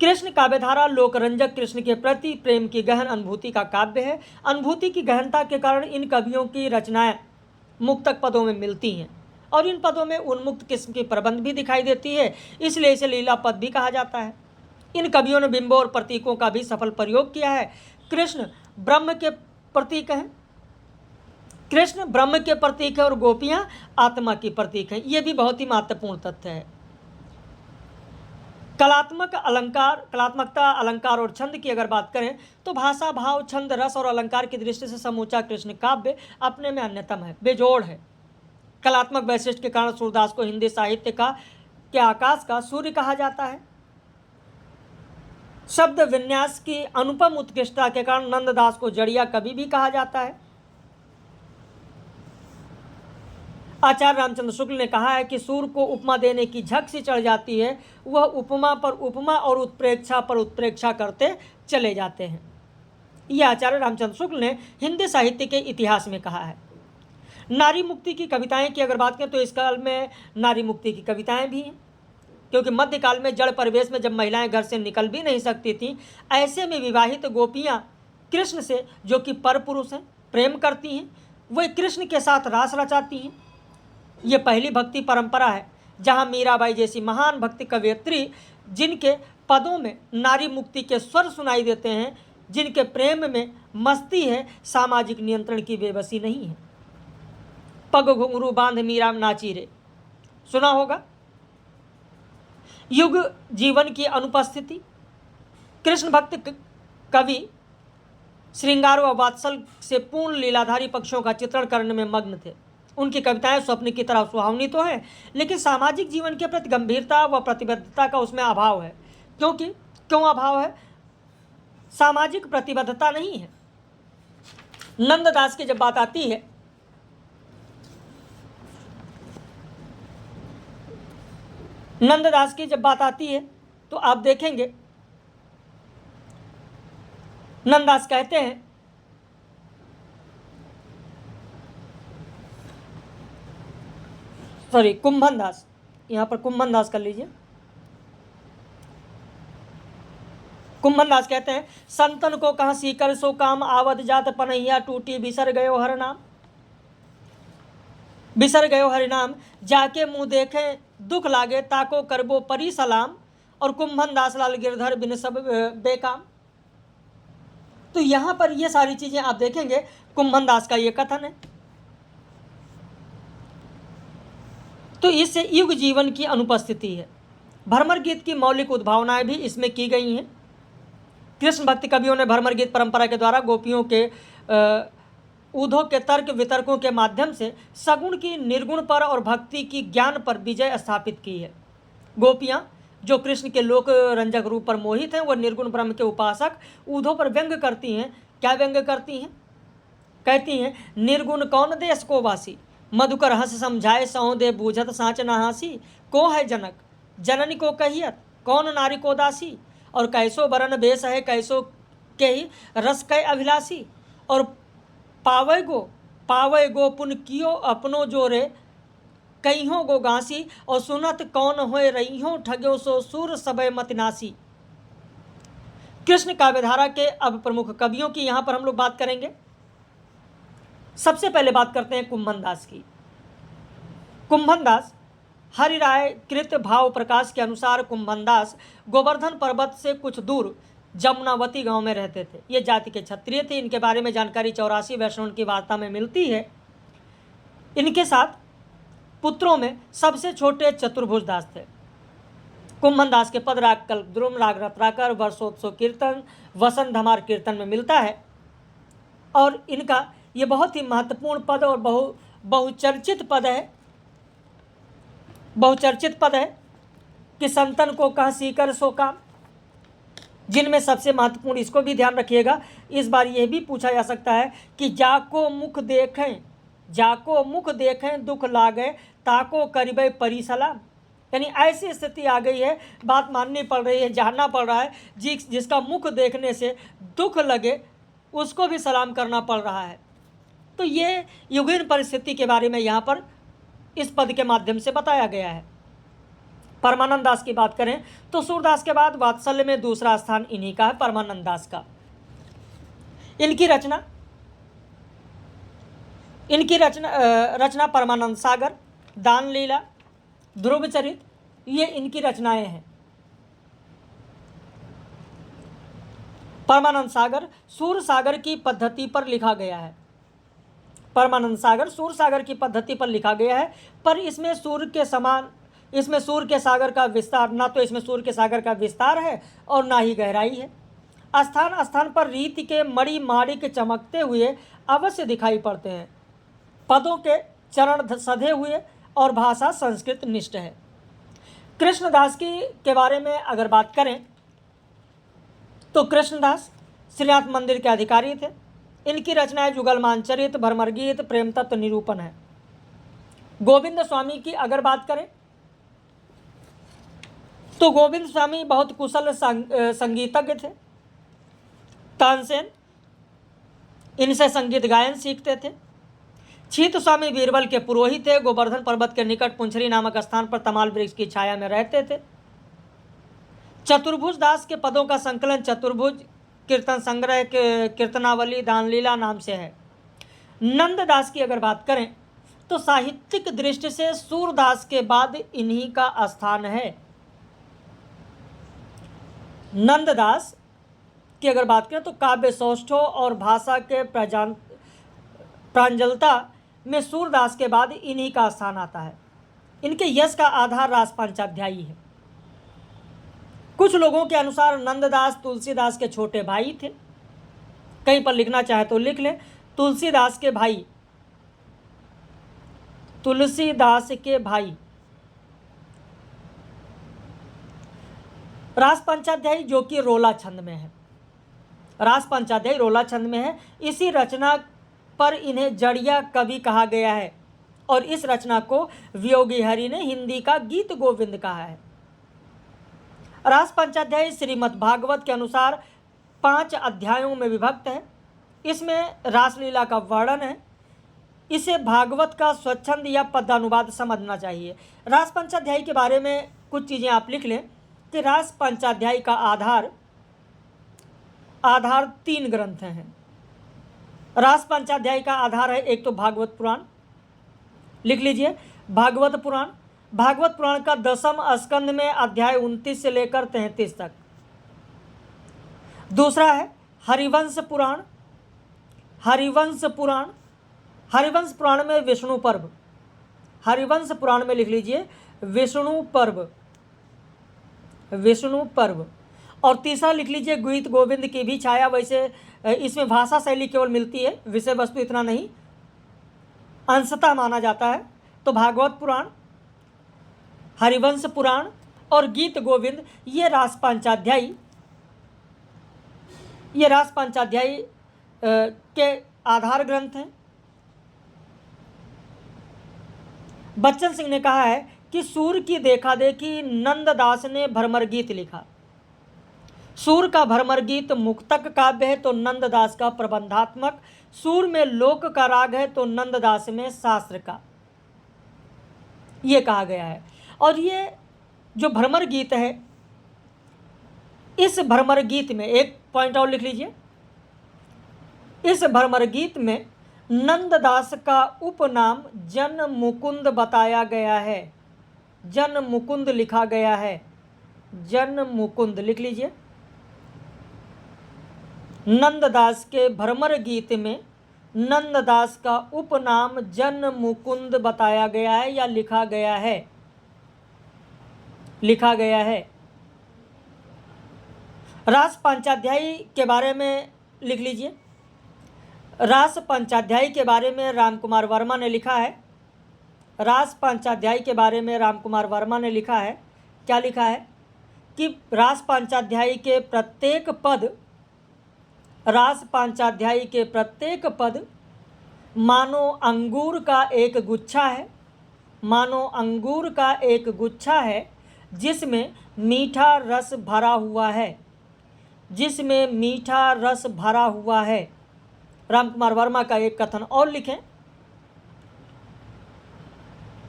Speaker 1: कृष्ण काव्यधारा लोकरंजक कृष्ण के प्रति प्रेम की गहन अनुभूति का काव्य है। अनुभूति की गहनता के कारण इन कवियों की रचनाएं मुक्तक पदों में मिलती हैं और इन पदों में उन्मुक्त किस्म की प्रबंध भी दिखाई देती है, इसलिए इसे लीला पद भी कहा जाता है। इन कवियों ने बिंबों और प्रतीकों का भी सफल प्रयोग किया है। कृष्ण ब्रह्म के प्रतीक हैं, कृष्ण ब्रह्म के प्रतीक है और गोपियां आत्मा की प्रतीक है। ये भी बहुत ही महत्वपूर्ण तथ्य है। कलात्मकता, अलंकार और छंद की अगर बात करें तो भाषा, भाव, छंद, रस और अलंकार की दृष्टि से समूचा कृष्ण काव्य अपने में अन्यतम है, बेजोड़ है। कलात्मक वैशिष्ट के कारण सूरदास को हिंदी साहित्य का के आकाश का सूर्य कहा जाता है। शब्द विन्यास की अनुपम उत्कृष्टता के कारण नंददास को जड़िया कवि भी कहा जाता है। आचार्य रामचंद्र शुक्ल ने कहा है कि सूर्य को उपमा देने की झक सी चढ़ जाती है, वह उपमा पर उपमा और उत्प्रेक्षा पर उत्प्रेक्षा करते चले जाते हैं। यह आचार्य रामचंद्र शुक्ल ने हिंदी साहित्य के इतिहास में कहा है। नारी मुक्ति की कविताएं की अगर बात करें तो इस काल में नारी मुक्ति की कविताएं भी हैं, क्योंकि मध्यकाल में जड़ परिवेश में जब महिलाएं घर से निकल भी नहीं सकती थीं, ऐसे में विवाहित गोपियां कृष्ण से, जो कि पर पुरुष हैं, प्रेम करती हैं, वे कृष्ण के साथ रास रचाती हैं। ये पहली भक्ति परंपरा है जहां मीराबाई जैसी महान भक्ति कवयित्री, जिनके पदों में नारी मुक्ति के स्वर सुनाई देते हैं, जिनके प्रेम में मस्ती है, सामाजिक नियंत्रण की बेबसी नहीं है। पग घुंघरू बांध मीरा नाची रे, सुना होगा। युग जीवन की अनुपस्थिति। कृष्ण भक्त कवि श्रृंगार व वात्सल से पूर्ण लीलाधारी पक्षों का चित्रण करने में मग्न थे। उनकी कविताएं स्वप्न की तरह सुहावनी तो है, लेकिन सामाजिक जीवन के प्रति गंभीरता व प्रतिबद्धता का उसमें अभाव है। क्यों अभाव है? सामाजिक प्रतिबद्धता नहीं है। नंददास की जब बात आती है, तो आप देखेंगे नंददास कहते हैं, कुंभन दास, यहां पर कुंभन दास कर लीजिए। कुंभन दास कहते हैं, संतन को कहाँ सीकर सो काम, आवत जात पनैया टूटी, बिसर गयो हर नाम, जाके मुंह देखे दुख लागे, ताको करबो परी सलाम, और कुंभन दास लाल गिरधर बिन सब बेकाम। तो यहां पर ये सारी चीजें आप देखेंगे, कुंभन दास का ये कथन है। तो इससे युग जीवन की अनुपस्थिति है। भ्रमर गीत की मौलिक उद्भावनाएं भी इसमें की गई हैं। कृष्ण भक्ति कवियों ने भ्रमर गीत परंपरा के द्वारा गोपियों के ऊधों के तर्क वितर्कों के माध्यम से सगुण की निर्गुण पर और भक्ति की ज्ञान पर विजय स्थापित की है। गोपियां जो कृष्ण के लोक रंजक रूप पर मोहित हैं, वह निर्गुण ब्रह्म के उपासक ऊधों पर व्यंग करती हैं। क्या व्यंग करती हैं? कहती हैं, निर्गुण कौन देश को वासी, मधुकर हंस समझाए सौ दे बूझत साँच न हासी, को है जनक जननी को कहियत, कौन नारी को दासी, और कैसो बरन बेस है, कैसो के ही रस कै अभिलाषी, और पावे गो पुन कियो अपनो जोरे, कईहों गो गांसी, और सुनत कौन होए रईहों, ठग्यो सो सूर सबय मत नासी। कृष्ण काव्यधारा के अब प्रमुख कवियों की यहां पर हम लोग बात करेंगे। सबसे पहले बात करते हैं कुंभन दास की। कुंभन दास हरिराय कृत भाव प्रकाश के अनुसार कुंभन दास गोवर्धन पर्वत से कुछ दूर जमुनावती गांव में रहते थे। ये जाति के क्षत्रिय थे। इनके बारे में जानकारी 84 वैष्णव की वार्ता में मिलती है। इनके साथ पुत्रों में सबसे छोटे चतुर्भुज दास थे। कुंभन दास के पद राग कल्पद्रुम, राग रत्नाकर, वर्षोत्सव कीर्तन, वसंत धमार कीर्तन में मिलता है। और इनका ये बहुत ही महत्वपूर्ण पद और बहुचर्चित पद है कि संतन को कह सीकर सो काम, जिनमें सबसे महत्वपूर्ण, इसको भी ध्यान रखिएगा, इस बार यह भी पूछा जा सकता है कि जाको मुख देखें दुख लागे, ताको करिबे परी सलाम। यानी ऐसी स्थिति आ गई है, बात माननी पड़ रही है, जानना पड़ रहा है, जिसका मुख देखने से दुख लगे उसको भी सलाम करना पड़ रहा है। तो ये युगीन परिस्थिति के बारे में यहाँ पर इस पद के माध्यम से बताया गया है। परमानंद दास की बात करें तो सूरदास के बाद वात्सल्य में दूसरा स्थान इन्हीं का है, परमानंद दास का। इनकी रचना परमानंद सागर, दान लीला, ध्रुव चरित, ये इनकी रचनाएं हैं। परमानंद सागर सूर सागर की पद्धति पर लिखा गया है। परमानंद सागर सूर सागर की पद्धति पर लिखा गया है, पर इसमें सूर्य के समान, इसमें सूर्य के सागर का विस्तार, ना तो इसमें सूर्य के सागर का विस्तार है और ना ही गहराई है। स्थान स्थान पर रीति के मणि माणिक चमकते हुए अवश्य दिखाई पड़ते हैं। पदों के चरण सधे हुए और भाषा संस्कृत निष्ठ है। कृष्णदास के बारे में अगर बात करें तो कृष्णदास श्रीनाथ मंदिर के अधिकारी थे। इनकी रचनाएं जुगलमान चरित, भ्रमर गीत, प्रेम तत्व निरूपण है। गोविंद स्वामी की अगर बात करें तो गोविंद स्वामी बहुत कुशल संगीतज्ञ थे। तानसेन इनसे संगीत गायन सीखते थे। छीत स्वामी बीरबल के पुरोहित थे। गोवर्धन पर्वत के निकट पुंछरी नामक स्थान पर तमाल वृक्ष की छाया में रहते थे। चतुर्भुज दास के पदों का संकलन चतुर्भुज कीर्तन संग्रह के कीर्तनावली दानलीला नाम से है। नंददास की अगर बात करें तो साहित्यिक दृष्टि से सूरदास के बाद इन्हीं का स्थान है। नंददास की अगर बात करें तो काव्य सौष्ठव और भाषा के प्रांजलता में सूरदास के बाद इन्हीं का स्थान आता है। इनके यश का आधार रास पंचाध्यायी है। कुछ लोगों के अनुसार नंददास तुलसीदास के छोटे भाई थे। कहीं पर लिखना चाहे तो लिख लें, तुलसीदास के भाई, तुलसीदास के भाई। रास पंचाध्यायी जो कि रोला छंद में है, रास पंचाध्यायी रोला छंद में है। इसी रचना पर इन्हें जड़िया कवि कहा गया है और इस रचना को वियोगी हरि ने हिंदी का गीत गोविंद कहा है। रास पंचाध्यायी श्रीमद् भागवत के अनुसार 5 अध्यायों में विभक्त है। इसमें रासलीला का वर्णन है। इसे भागवत का स्वच्छंद या पदानुवाद समझना चाहिए। रास पंचाध्यायी के बारे में कुछ चीज़ें आप लिख लें कि रास पंचाध्यायी का आधार 3 ग्रंथ हैं। रास पंचाध्यायी का आधार है एक तो भागवत पुराण, लिख लीजिए भागवत पुराण। भागवत पुराण का 10वें स्कंद में अध्याय 29 से लेकर 33 तक। दूसरा है हरिवंश पुराण। हरिवंश पुराण में विष्णु पर्व, हरिवंश पुराण में लिख लीजिए विष्णु पर्व। और तीसरा लिख लीजिए गीत गोविंद की भी छाया। वैसे इसमें भाषा शैली केवल मिलती है, विषय वस्तु इतना नहीं, अंशतः माना जाता है। तो भागवत पुराण, हरिवंश पुराण और गीत गोविंद ये रास पंचाध्यायी के आधार ग्रंथ हैं। बच्चन सिंह ने कहा है कि सूर की देखा देखी नंददास ने भ्रमर गीत लिखा। सूर का भ्रमर गीत मुक्तक काव्य है तो नंददास का प्रबंधात्मक। सूर में लोक का राग है तो नंददास में शास्त्र का, ये कहा गया है। और ये जो भ्रमर गीत है, इस भ्रमर गीत में एक पॉइंट और लिख लीजिए, इस भ्रमर गीत में नंददास का उपनाम जन मुकुंद बताया गया है। जन मुकुंद लिखा गया है, जन मुकुंद लिख लीजिए। नंददास के भ्रमर गीत में नंददास का उपनाम जन मुकुंद बताया गया है या लिखा गया है, लिखा गया है। रास पंचाध्यायी के बारे में लिख लीजिए। रास पंचाध्यायी के बारे में रामकुमार वर्मा ने लिखा है। रास पंचाध्यायी के बारे में रामकुमार वर्मा ने लिखा है, क्या लिखा है कि रास पंचाध्यायी के प्रत्येक पद, रास पंचाध्यायी के प्रत्येक पद मानो अंगूर का एक गुच्छा है, मानो अंगूर का एक गुच्छा है जिसमें मीठा रस भरा हुआ है, जिसमें मीठा रस भरा हुआ है। रामकुमार वर्मा का एक कथन और लिखें,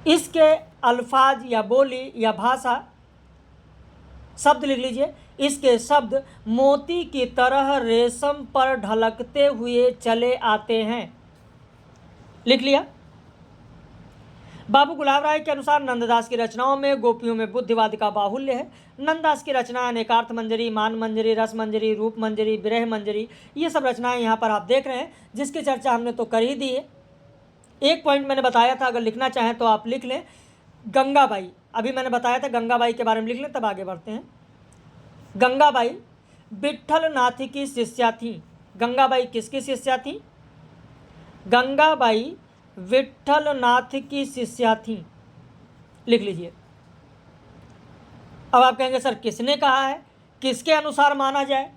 Speaker 1: इसके अल्फाज या बोली या भाषा, शब्द लिख लीजिए, इसके शब्द मोती की तरह रेशम पर ढलकते हुए चले आते हैं। लिख लिया। बाबू गुलाब राय के अनुसार नंददास की रचनाओं में गोपियों में बुद्धिवाद का बाहुल्य है। नंददास की रचनाएं अनेकार्थ मंजरी, मान मंजरी, रस मंजरी, रूप मंजरी, विरह मंजरी, ये सब रचनाएं यहाँ पर आप देख रहे हैं, जिसकी चर्चा हमने तो कर ही दी है। एक पॉइंट मैंने बताया था, अगर लिखना चाहें तो आप लिख लें। गंगाबाई, अभी मैंने बताया था, गंगाबाई के बारे में लिख लें, तब आगे बढ़ते हैं। गंगाबाई विट्ठल नाथ की शिष्या थी। गंगाबाई किसकी शिष्या थी? गंगाबाई विट्ठल नाथ की शिष्या थी, लिख लीजिए। अब आप कहेंगे सर किसने कहा है, किसके अनुसार माना जाए?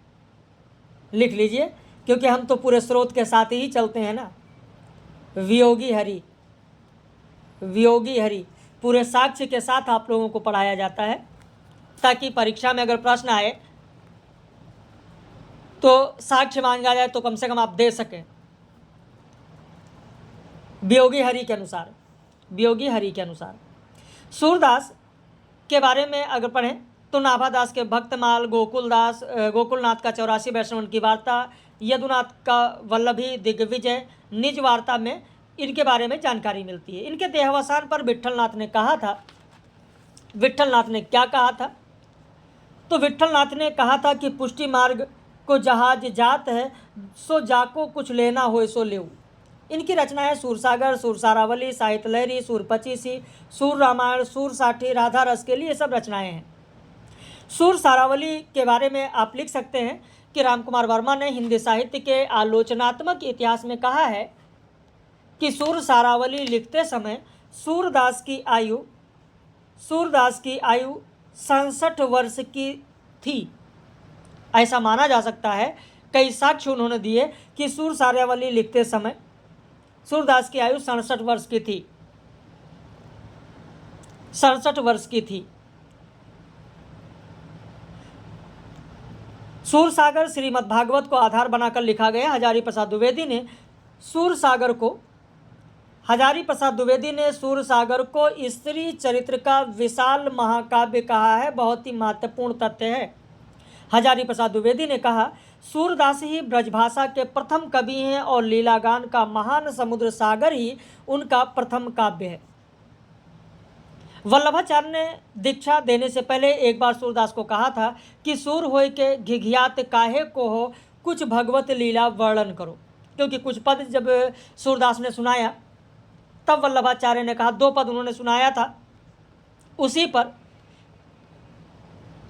Speaker 1: लिख लीजिए, क्योंकि हम तो पूरे स्रोत के साथ ही चलते हैं ना। वियोगी हरि, वियोगी हरि पूरे साक्ष्य के साथ आप लोगों को पढ़ाया जाता है, ताकि परीक्षा में अगर प्रश्न आए तो साक्ष्य मांगा जाए तो कम से कम आप दे सकें। वियोगी हरि के अनुसार, वियोगी हरि के अनुसार। सूरदास के बारे में अगर पढ़ें तो नाभादास के भक्तमाल, गोकुलनाथ का 84 वैष्णवन की वार्ता, यदुनाथ का वल्लभी दिग्विजय निज वार्ता में इनके बारे में जानकारी मिलती है। इनके देहावसान पर विट्ठलनाथ ने कहा था, विट्ठलनाथ ने क्या कहा था? तो विट्ठलनाथ ने कहा था कि पुष्टि मार्ग को जहाज जात है, सो जाको कुछ लेना हो सो लेऊ। इनकी रचनाएं सूरसागर, सूरसारावली, साहित्य लहरी, सूर पचीसी, सूर रामायण, सूर साठी, राधा रस के लिए सब रचनाएं हैं। सूर सारावली के बारे में आप लिख सकते हैं कि रामकुमार वर्मा ने हिंदी साहित्य के आलोचनात्मक इतिहास में कहा है कि सूर सारावली लिखते समय सूरदास की आयु 67 वर्ष की थी। ऐसा माना जा सकता है। कई साक्ष्य उन्होंने दिए कि सूर सारावली लिखते समय सूरदास की आयु 67 वर्ष की थी, 67 वर्ष की थी। सूरसागर श्रीमद्भागवत को आधार बनाकर लिखा गया। हजारी प्रसाद द्विवेदी ने सूरसागर को स्त्री चरित्र का विशाल महाकाव्य कहा है। बहुत ही महत्वपूर्ण तथ्य है। हजारी प्रसाद द्विवेदी ने कहा, सूरदास ही ब्रजभाषा के प्रथम कवि हैं और लीलागान का महान समुद्र सागर ही उनका प्रथम काव्य है। वल्लभाचार्य ने दीक्षा देने से पहले एक बार सूरदास को कहा था कि सूर होय के घिघियात काहे को हो, कुछ भगवत लीला वर्णन करो। क्योंकि कुछ पद जब सूरदास ने सुनाया तब वल्लभाचार्य ने कहा, 2 पद उन्होंने सुनाया था, उसी पर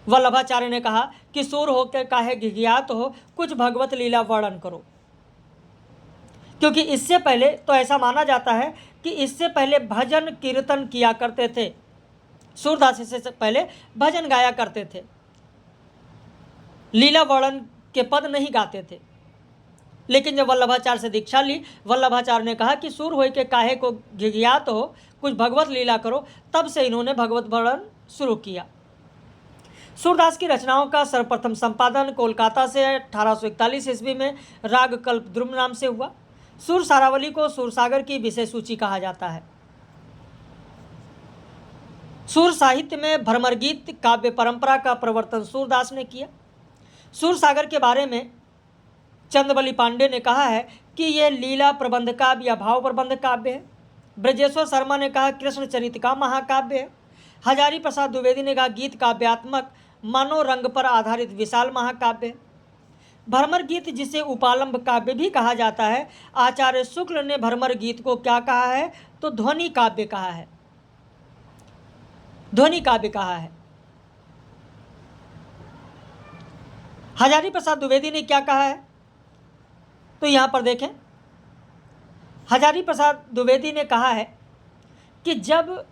Speaker 1: वल्लभाचार्य ने कहा कि सूर होकर काहे घिघियात हो, कुछ भगवत लीला वर्णन करो। क्योंकि इससे पहले तो ऐसा माना जाता है कि इससे पहले भजन कीर्तन किया करते थे। सूरदास से पहले भजन गाया करते थे, लीला वर्णन के पद नहीं गाते थे। लेकिन जब वल्लभाचार्य से दीक्षा ली, वल्लभाचार्य ने कहा कि सूर होय के काहे को घिघियात हो, कुछ भगवत लीला करो, तब से इन्होंने भगवत वर्णन शुरू किया। सूरदास की रचनाओं का सर्वप्रथम संपादन कोलकाता से 1841 ईस्वी में राग कल्पद्रुम नाम से हुआ। सूर सारावली को सूरसागर की विषय सूची कहा जाता है। सूर साहित्य में भ्रमर गीत काव्य परंपरा का प्रवर्तन सूरदास ने किया। सूरसागर के बारे में चंद्रबली पांडे ने कहा है कि यह लीला प्रबंध काव्य या भाव प्रबंध काव्य है। ब्रजेश्वर शर्मा ने कहा कृष्ण चरित्र का महाकाव्य है। हजारी प्रसाद द्विवेदी ने कहा गीत काव्यात्मक मनोरंग पर आधारित विशाल महाकाव्य है। भ्रमर गीत जिसे उपालंब काव्य भी कहा जाता है, आचार्य शुक्ल ने भ्रमर गीत को क्या कहा है? तो ध्वनि काव्य कहा है, ध्वनि काव्य कहा है। हजारी प्रसाद द्विवेदी ने क्या कहा है? तो यहां पर देखें, हजारी प्रसाद द्विवेदी ने कहा है कि जब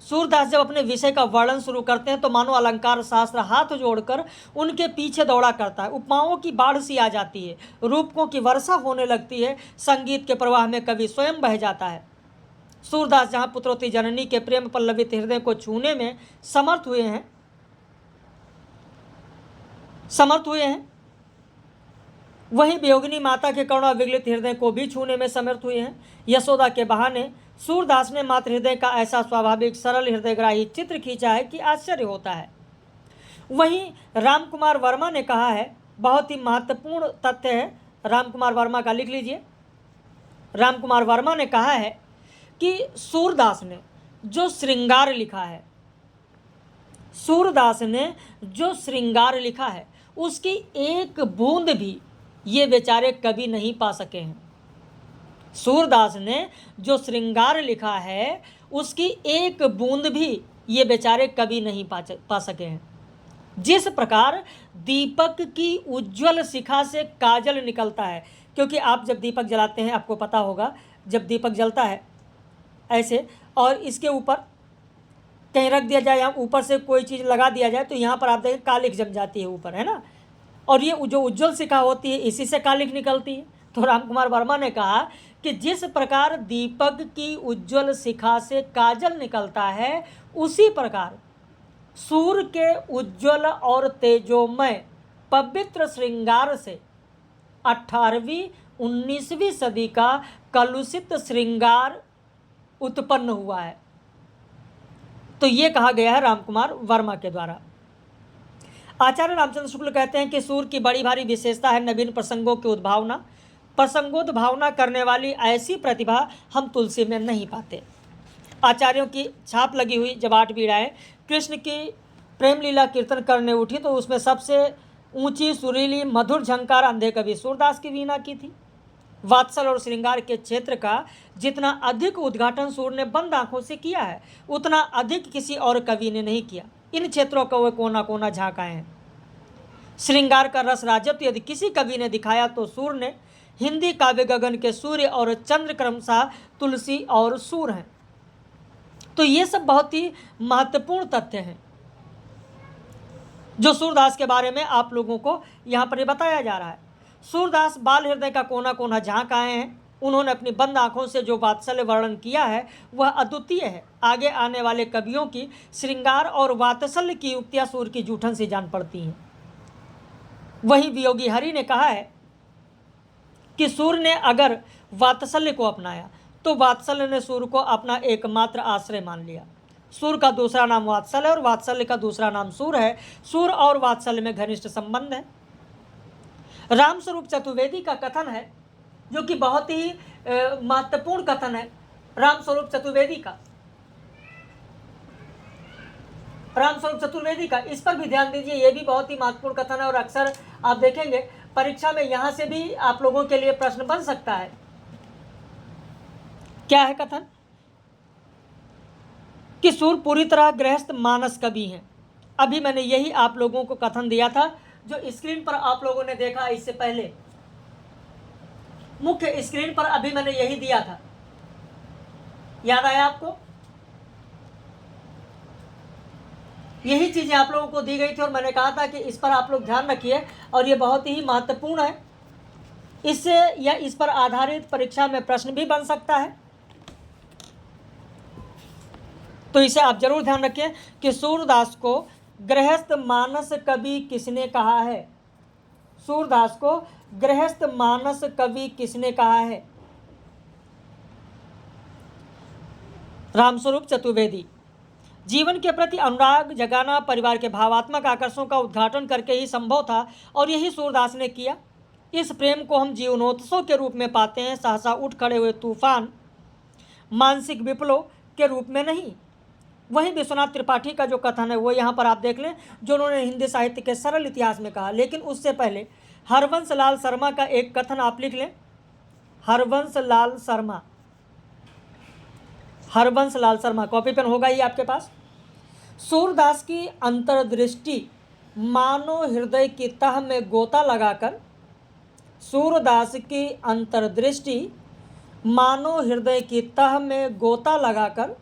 Speaker 1: सूरदास जब अपने विषय का वर्णन शुरू करते हैं तो मानो अलंकार शास्त्र हाथ जोड़कर उनके पीछे दौड़ा करता है। उपमाओं की बाढ़ सी आ जाती है, रूपकों की वर्षा होने लगती है, संगीत के प्रवाह में कवि स्वयं बह जाता है। सूरदास जहाँ पुत्रवती जननी के प्रेम पल्लवित हृदय को छूने में समर्थ हुए हैं, वहीं वियोगिनी माता के करुणा विगलित हृदय को भी छूने में समर्थ हुए हैं। यशोदा के बहाने सूरदास ने मातृ हृदय का ऐसा स्वाभाविक सरल हृदयग्राही चित्र खींचा है कि आश्चर्य होता है। वहीं रामकुमार वर्मा ने कहा है, बहुत ही महत्वपूर्ण तथ्य है, रामकुमार वर्मा का लिख लीजिए। रामकुमार वर्मा ने कहा है कि सूरदास ने जो श्रृंगार लिखा है, सूरदास ने जो श्रृंगार लिखा है उसकी एक बूंद भी ये बेचारे कभी नहीं पा सके हैं। सूरदास ने जो श्रृंगार लिखा है उसकी एक बूंद भी ये बेचारे कभी नहीं पा सके हैं। जिस प्रकार दीपक की उज्जवल शिखा से काजल निकलता है, क्योंकि आप जब दीपक जलाते हैं आपको पता होगा, जब दीपक जलता है ऐसे और इसके ऊपर कहीं रख दिया जाए, यहाँ ऊपर से कोई चीज़ लगा दिया जाए तो यहाँ पर आप देखें कालिख जम जाती है ऊपर, है ना। और ये जो उज्जवल शिखा होती है इसी से कालिख निकलती है। तो रामकुमार वर्मा ने कहा कि जिस प्रकार दीपक की उज्जवल शिखा से काजल निकलता है, उसी प्रकार सूर्य के उज्जवल और तेजोमय पवित्र श्रृंगार से 18वीं 19वीं सदी का कलुषित श्रृंगार उत्पन्न हुआ है। तो ये कहा गया है रामकुमार वर्मा के द्वारा। आचार्य रामचंद्र शुक्ल कहते हैं कि सूर्य की बड़ी भारी विशेषता है नवीन प्रसंगों की उद्भावना। प्रसंगोद्भावना करने वाली ऐसी प्रतिभा हम तुलसी में नहीं पाते। आचार्यों की छाप लगी हुई जब 8 वीणाएं कृष्ण की प्रेम लीला कीर्तन करने उठी तो उसमें सबसे ऊंची सुरीली मधुर झंकार अंधे कवि सूरदास की वीणा की थी। वात्सल और श्रृंगार के क्षेत्र का जितना अधिक उद्घाटन सूर्य ने बंद आंखों से किया है, उतना अधिक किसी और कवि ने नहीं किया। इन क्षेत्रों का वे कोना कोना झांकाए हैं। श्रृंगार का रस राजत्व यदि किसी कवि ने दिखाया तो सूर्य ने। हिंदी काव्य गगन के सूर्य और चंद्र क्रमशः तुलसी और सूर्य हैं। तो ये सब बहुत ही महत्वपूर्ण तथ्य हैं जो सूरदास के बारे में आप लोगों को यहाँ पर बताया जा रहा है। सूरदास बाल हृदय का कोना कोना झांक आए हैं। उन्होंने अपनी बंद आंखों से जो वात्सल्य वर्णन किया है वह अद्वितीय है। आगे आने वाले कवियों की श्रृंगार और वात्सल्य की युक्तियाँ सूर्य की जूठन से जान पड़ती हैं। वहीं वियोगी हरि ने कहा है कि सूर्य ने अगर वात्सल्य को अपनाया तो वात्सल्य ने सूर्य को अपना एकमात्र आश्रय मान लिया। सूर्य का दूसरा नाम वात्सल्य और वात्सल्य का दूसरा नाम सूर्य है। सूर्य और वात्सल्य में घनिष्ठ संबंध है। रामस्वरूप चतुर्वेदी का कथन है जो कि बहुत ही महत्वपूर्ण कथन है। रामस्वरूप चतुर्वेदी का इस पर भी ध्यान दीजिए, ये भी बहुत ही महत्वपूर्ण कथन है और अक्सर आप देखेंगे परीक्षा में यहाँ से भी आप लोगों के लिए प्रश्न बन सकता है। क्या है कथन? कि सूर्य पूरी तरह गृहस्थ मानस कवि हैं। अभी मैंने यही आप लोगों को कथन दिया था जो स्क्रीन पर आप लोगों ने देखा। इससे पहले मुख्य स्क्रीन पर अभी मैंने यही दिया था, याद आया आपको? यही चीजें आप लोगों को दी गई थी और मैंने कहा था कि इस पर आप लोग ध्यान रखिए और ये बहुत ही महत्वपूर्ण है। इससे या इस पर आधारित परीक्षा में प्रश्न भी बन सकता है, तो इसे आप जरूर ध्यान रखें कि सूरदास को गृहस्थ मानस कवि किसने कहा है। सूरदास को गृहस्थ मानस कवि किसने कहा है? रामस्वरूप चतुर्वेदी। जीवन के प्रति अनुराग जगाना परिवार के भावात्मक आकर्षणों का उद्घाटन करके ही संभव था और यही सूरदास ने किया। इस प्रेम को हम जीवनोत्सव के रूप में पाते हैं, सहसा उठ खड़े हुए तूफान मानसिक विप्लव के रूप में नहीं। वहीं विश्वनाथ त्रिपाठी का जो कथन है वो यहाँ पर आप देख लें, जो उन्होंने हिंदी साहित्य के सरल इतिहास में कहा। लेकिन उससे पहले हरवंश लाल शर्मा का एक कथन आप लिख लें। हरवंश लाल शर्मा कॉपी पेन होगा ही आपके पास। सूरदास की अंतर्दृष्टि मानो हृदय की तह में गोता लगाकर, सूरदास की अंतर्दृष्टि मानो हृदय की तह में गोता लगाकर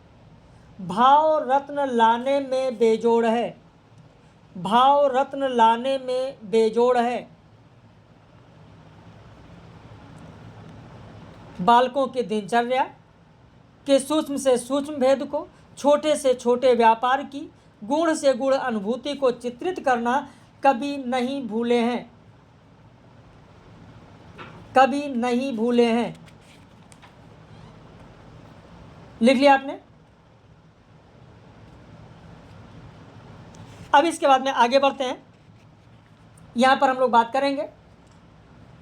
Speaker 1: भाव रत्न लाने में बेजोड़ है। भाव रत्न लाने में बेजोड़ है। बालकों की दिनचर्या के सूक्ष्म से सूक्ष्म भेद को, छोटे से छोटे व्यापार की गूढ़ से गूढ़ अनुभूति को चित्रित करना कभी नहीं भूले हैं। कभी नहीं भूले हैं। लिख लिया आपने? अब इसके बाद में आगे बढ़ते हैं। यहाँ पर हम लोग बात करेंगे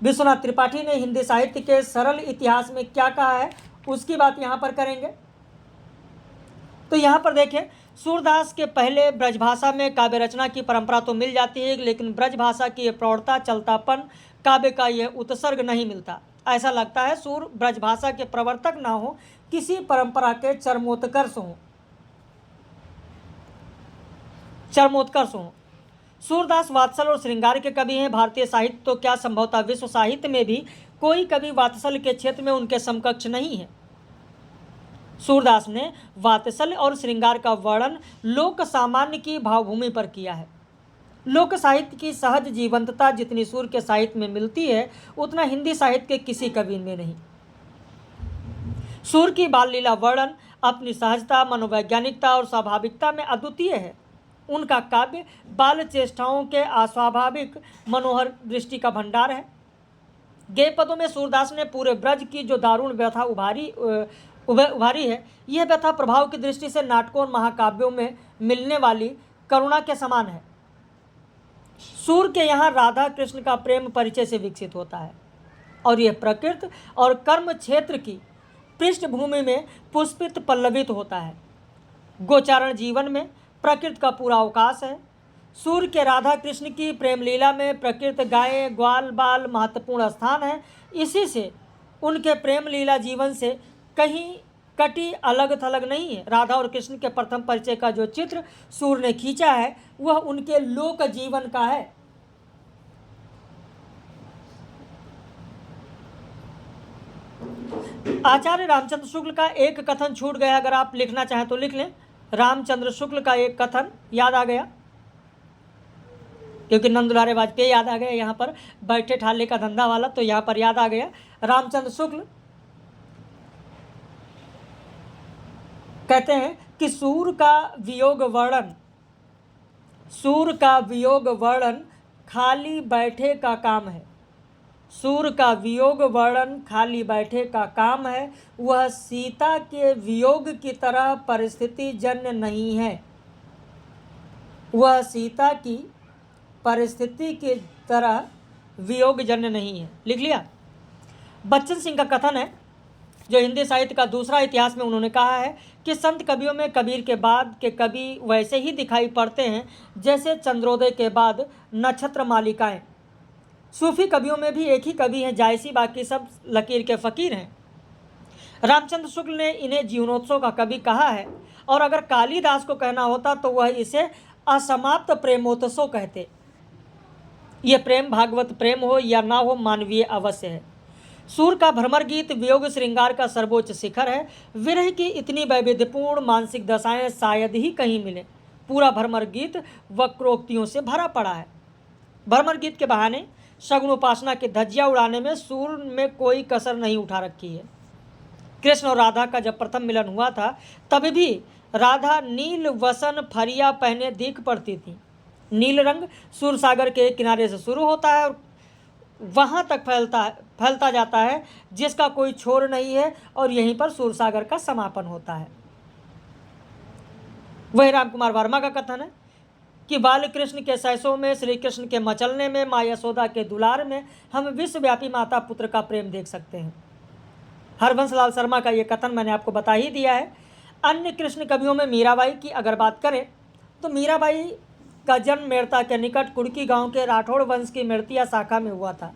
Speaker 1: विश्वनाथ त्रिपाठी ने हिंदी साहित्य के सरल इतिहास में क्या कहा है, उसकी बात यहाँ पर करेंगे। तो यहाँ पर देखें, सूरदास के पहले ब्रजभाषा में काव्य रचना की परंपरा तो मिल जाती है, लेकिन ब्रजभाषा की यह प्रौढ़ता चलतापन काव्य का यह उत्सर्ग नहीं मिलता। ऐसा लगता है सूर ब्रजभाषा के प्रवर्तक ना हो, किसी परंपरा के चरमोत्कर्ष हों। सूरदास वात्सल और श्रृंगार के कवि हैं। भारतीय साहित्य तो क्या, संभवतः विश्व साहित्य में भी कोई कवि वात्सल्य के क्षेत्र में उनके समकक्ष नहीं है। सूरदास ने वात्सल्य और श्रृंगार का वर्णन लोक सामान्य की भावभूमि पर किया है। लोक साहित्य की सहज जीवंतता जितनी सूर के साहित्य में मिलती है, उतना हिंदी साहित्य के किसी कवि में नहीं। सूर की बाल लीला वर्णन अपनी सहजता, मनोवैज्ञानिकता और स्वाभाविकता में अद्वितीय है। उनका काव्य बाल चेष्टाओं के अस्वाभाविक मनोहर दृष्टि का भंडार है। गेय पदों में सूरदास ने पूरे ब्रज की जो दारुण व्यथा उभारी है, यह व्यथा प्रभाव की दृष्टि से नाटकों और महाकाव्यों में मिलने वाली करुणा के समान है। सूर के यहाँ राधा कृष्ण का प्रेम परिचय से विकसित होता है और यह प्रकृति और कर्म क्षेत्र की पृष्ठभूमि में पुष्पित पल्लवित होता है। गोचारण जीवन में प्रकृति का पूरा अवकाश है। सूर के राधा कृष्ण की प्रेम लीला में प्रकृति, गाय, ग्वाल, बाल महत्वपूर्ण स्थान है। इसी से उनके प्रेम लीला जीवन से कहीं कटी अलग थलग नहीं है। राधा और कृष्ण के प्रथम परिचय का जो चित्र सूर ने खींचा है, वह उनके लोक जीवन का है। आचार्य रामचंद्र शुक्ल का एक कथन छूट गया, अगर आप लिखना चाहें तो लिख लें। रामचंद्र शुक्ल का एक कथन याद आ गया, क्योंकि नंदुलारे वाजपेयी याद आ गया, यहाँ पर बैठे ठाले का धंधा वाला, तो यहाँ पर याद आ गया। रामचंद्र शुक्ल कहते हैं कि सूर का वियोग वर्णन खाली बैठे का काम है। सूर का वियोग वर्णन खाली बैठे का काम है। वह सीता के वियोग की तरह परिस्थिति जन्य नहीं है। वह सीता की परिस्थिति की तरह वियोग जन्य नहीं है। लिख लिया। बच्चन सिंह का कथन है, जो हिंदी साहित्य का दूसरा इतिहास में उन्होंने कहा है कि संत कवियों में कबीर के बाद के कवि वैसे ही दिखाई पड़ते हैं जैसे चंद्रोदय के बाद नक्षत्र मालिकाएं। सूफी कवियों में भी एक ही कवि हैं जायसी, बाकी सब लकीर के फ़कीर हैं। रामचंद्र शुक्ल ने इन्हें जीवनोत्सव का कवि कहा है, और अगर कालिदास को कहना होता तो वह इसे असमाप्त प्रेमोत्सव कहते। ये प्रेम भागवत प्रेम हो या ना हो, मानवीय अवश्य है। सूर का भ्रमर गीत वियोग श्रृंगार का सर्वोच्च शिखर है। विरह की इतनी वैविध्यपूर्ण मानसिक दशाएं शायद ही कहीं मिले। पूरा भ्रमर गीत वक्रोक्तियों से भरा पड़ा है। भ्रमर गीत के बहाने शगुन उपासना की धज्जियां उड़ाने में सूर में कोई कसर नहीं उठा रखी है। कृष्ण और राधा का जब प्रथम मिलन हुआ था, तभी भी राधा नील वसन फरिया पहने दिख पड़ती थी। नील रंग सूरसागर के किनारे से शुरू होता है और वहाँ तक फैलता जाता है जिसका कोई छोर नहीं है, और यहीं पर सूरसागर का समापन होता है। वही राम कुमार वर्मा का कथन है कि बाल कृष्ण के सहसों में, श्री कृष्ण के मचलने में, माँ यशोदा के दुलार में हम विश्वव्यापी माता पुत्र का प्रेम देख सकते हैं। हरबंस लाल शर्मा का ये कथन मैंने आपको बता ही दिया है। अन्य कृष्ण कवियों में मीराबाई की अगर बात करें तो मीराबाई का जन्म मेड़ता के निकट कुड़की गांव के राठौड़ वंश की मेड़तिया शाखा में हुआ था।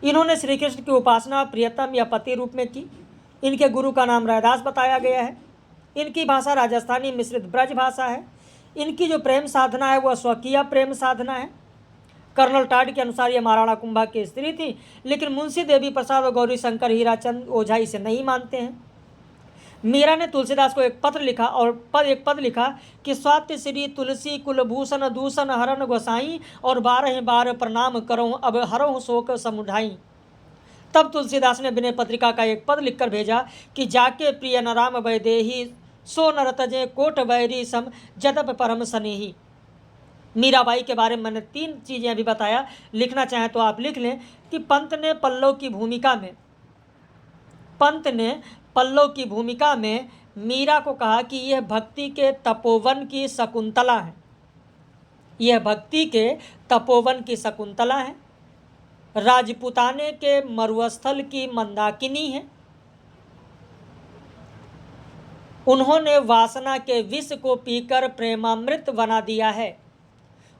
Speaker 1: इन्होंने श्री कृष्ण की उपासना प्रियतम या पति रूप में की। इनके गुरु का नाम रैदास बताया गया है। इनकी भाषा राजस्थानी मिश्रित ब्रज भाषा है। इनकी जो प्रेम साधना है वह स्वकीय प्रेम साधना है। कर्नल टाड के अनुसार ये महाराणा कुंभा की स्त्री थी, लेकिन मुंशी देवी प्रसाद और गौरी शंकर हीराचंद ओझा इसे नहीं मानते हैं। मीरा ने तुलसीदास को एक पत्र लिखा और एक पद लिखा कि स्वाति श्री तुलसी कुलभूषण दूषण हरण गोसाई, और 12 बार प्रणाम करो अब हरो शोक समुढ़ाई। तब तुलसीदास ने विनय पत्रिका का एक पद लिखकर भेजा कि जाके प्रिय न राम वैदेही, सो न रतजे कोट बैरी सम जदप परम स्नेही। मीराबाई के बारे में मैंने 3 चीज़ें अभी बताया, लिखना चाहें तो आप लिख लें कि पंत ने पल्लव की भूमिका में मीरा को कहा कि यह भक्ति के तपोवन की शकुंतला है। यह भक्ति के तपोवन की शकुंतला है, राजपुताने के मरुस्थल की मंदाकिनी है। उन्होंने वासना के विष को पीकर प्रेमामृत बना दिया है।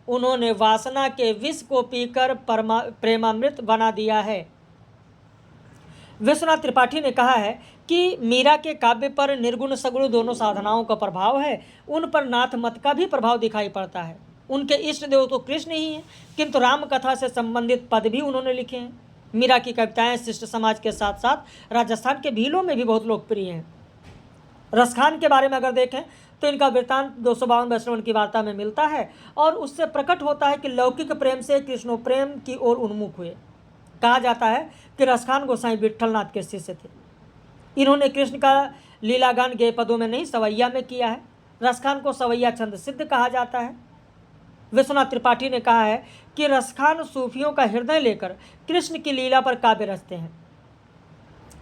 Speaker 1: उन्होंने वासना के विष को पीकर प्रेमामृत बना दिया है। विश्वनाथ त्रिपाठी ने कहा है कि मीरा के काव्य पर निर्गुण सगुण दोनों साधनाओं का प्रभाव है। उन पर नाथ मत का भी प्रभाव दिखाई पड़ता है। उनके इष्ट देव तो कृष्ण ही हैं, किंतु राम कथा से संबंधित पद भी उन्होंने लिखे हैं। मीरा की कविताएं शिष्ट समाज के साथ साथ राजस्थान के भीलों में भी बहुत लोकप्रिय हैं। रसखान के बारे में अगर देखें तो इनका वृत्तांत 252 वैष्णवन की वार्ता में मिलता है और उससे प्रकट होता है कि लौकिक प्रेम से कृष्णो प्रेम की ओर उन्मुख हुए। कहा जाता है कि रसखान गोसाई विट्ठलनाथ के शिष्य थे। इन्होंने कृष्ण का लीलागान गेय पदों में नहीं सवैया में किया है। रसखान को सवैया छंद सिद्ध कहा जाता है। विश्वनाथ त्रिपाठी ने कहा है कि रसखान सूफियों का हृदय लेकर कृष्ण की लीला पर काव्य रचते हैं।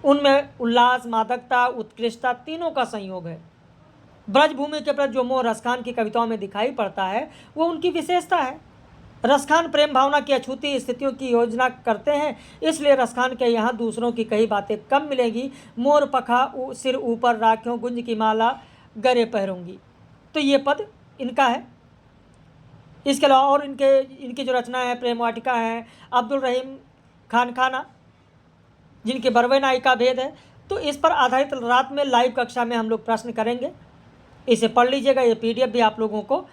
Speaker 1: उनमें उल्लास, मादकता, उत्कृष्टता तीनों का संयोग है। ब्रजभूमि के प्रति जो मोह रसखान की कविताओं में दिखाई पड़ता है वो उनकी विशेषता है। रसखान प्रेम भावना की अछूती स्थितियों की योजना करते हैं, इसलिए रसखान के यहाँ दूसरों की कई बातें कम मिलेंगी। मोर पखा सिर ऊपर राखियों गुंज की माला गरे पहरूंगी, तो ये पद इनका है। इसके अलावा और इनकी जो रचनाएं हैं, प्रेम वाटिका है, अब्दुल रहीम खान खाना जिनके बरवे नायिका भेद है, तो इस पर आधारित रात में लाइव कक्षा में हम लोग प्रश्न करेंगे। इसे पढ़ लीजिएगा। ये पीडीएफ भी आप लोगों को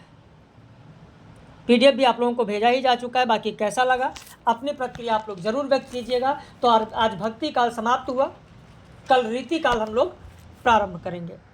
Speaker 1: भेजा ही जा चुका है। बाकी कैसा लगा अपनी प्रतिक्रिया आप लोग ज़रूर व्यक्त कीजिएगा। तो आज भक्ति काल समाप्त हुआ, कल रीति काल हम लोग प्रारंभ करेंगे।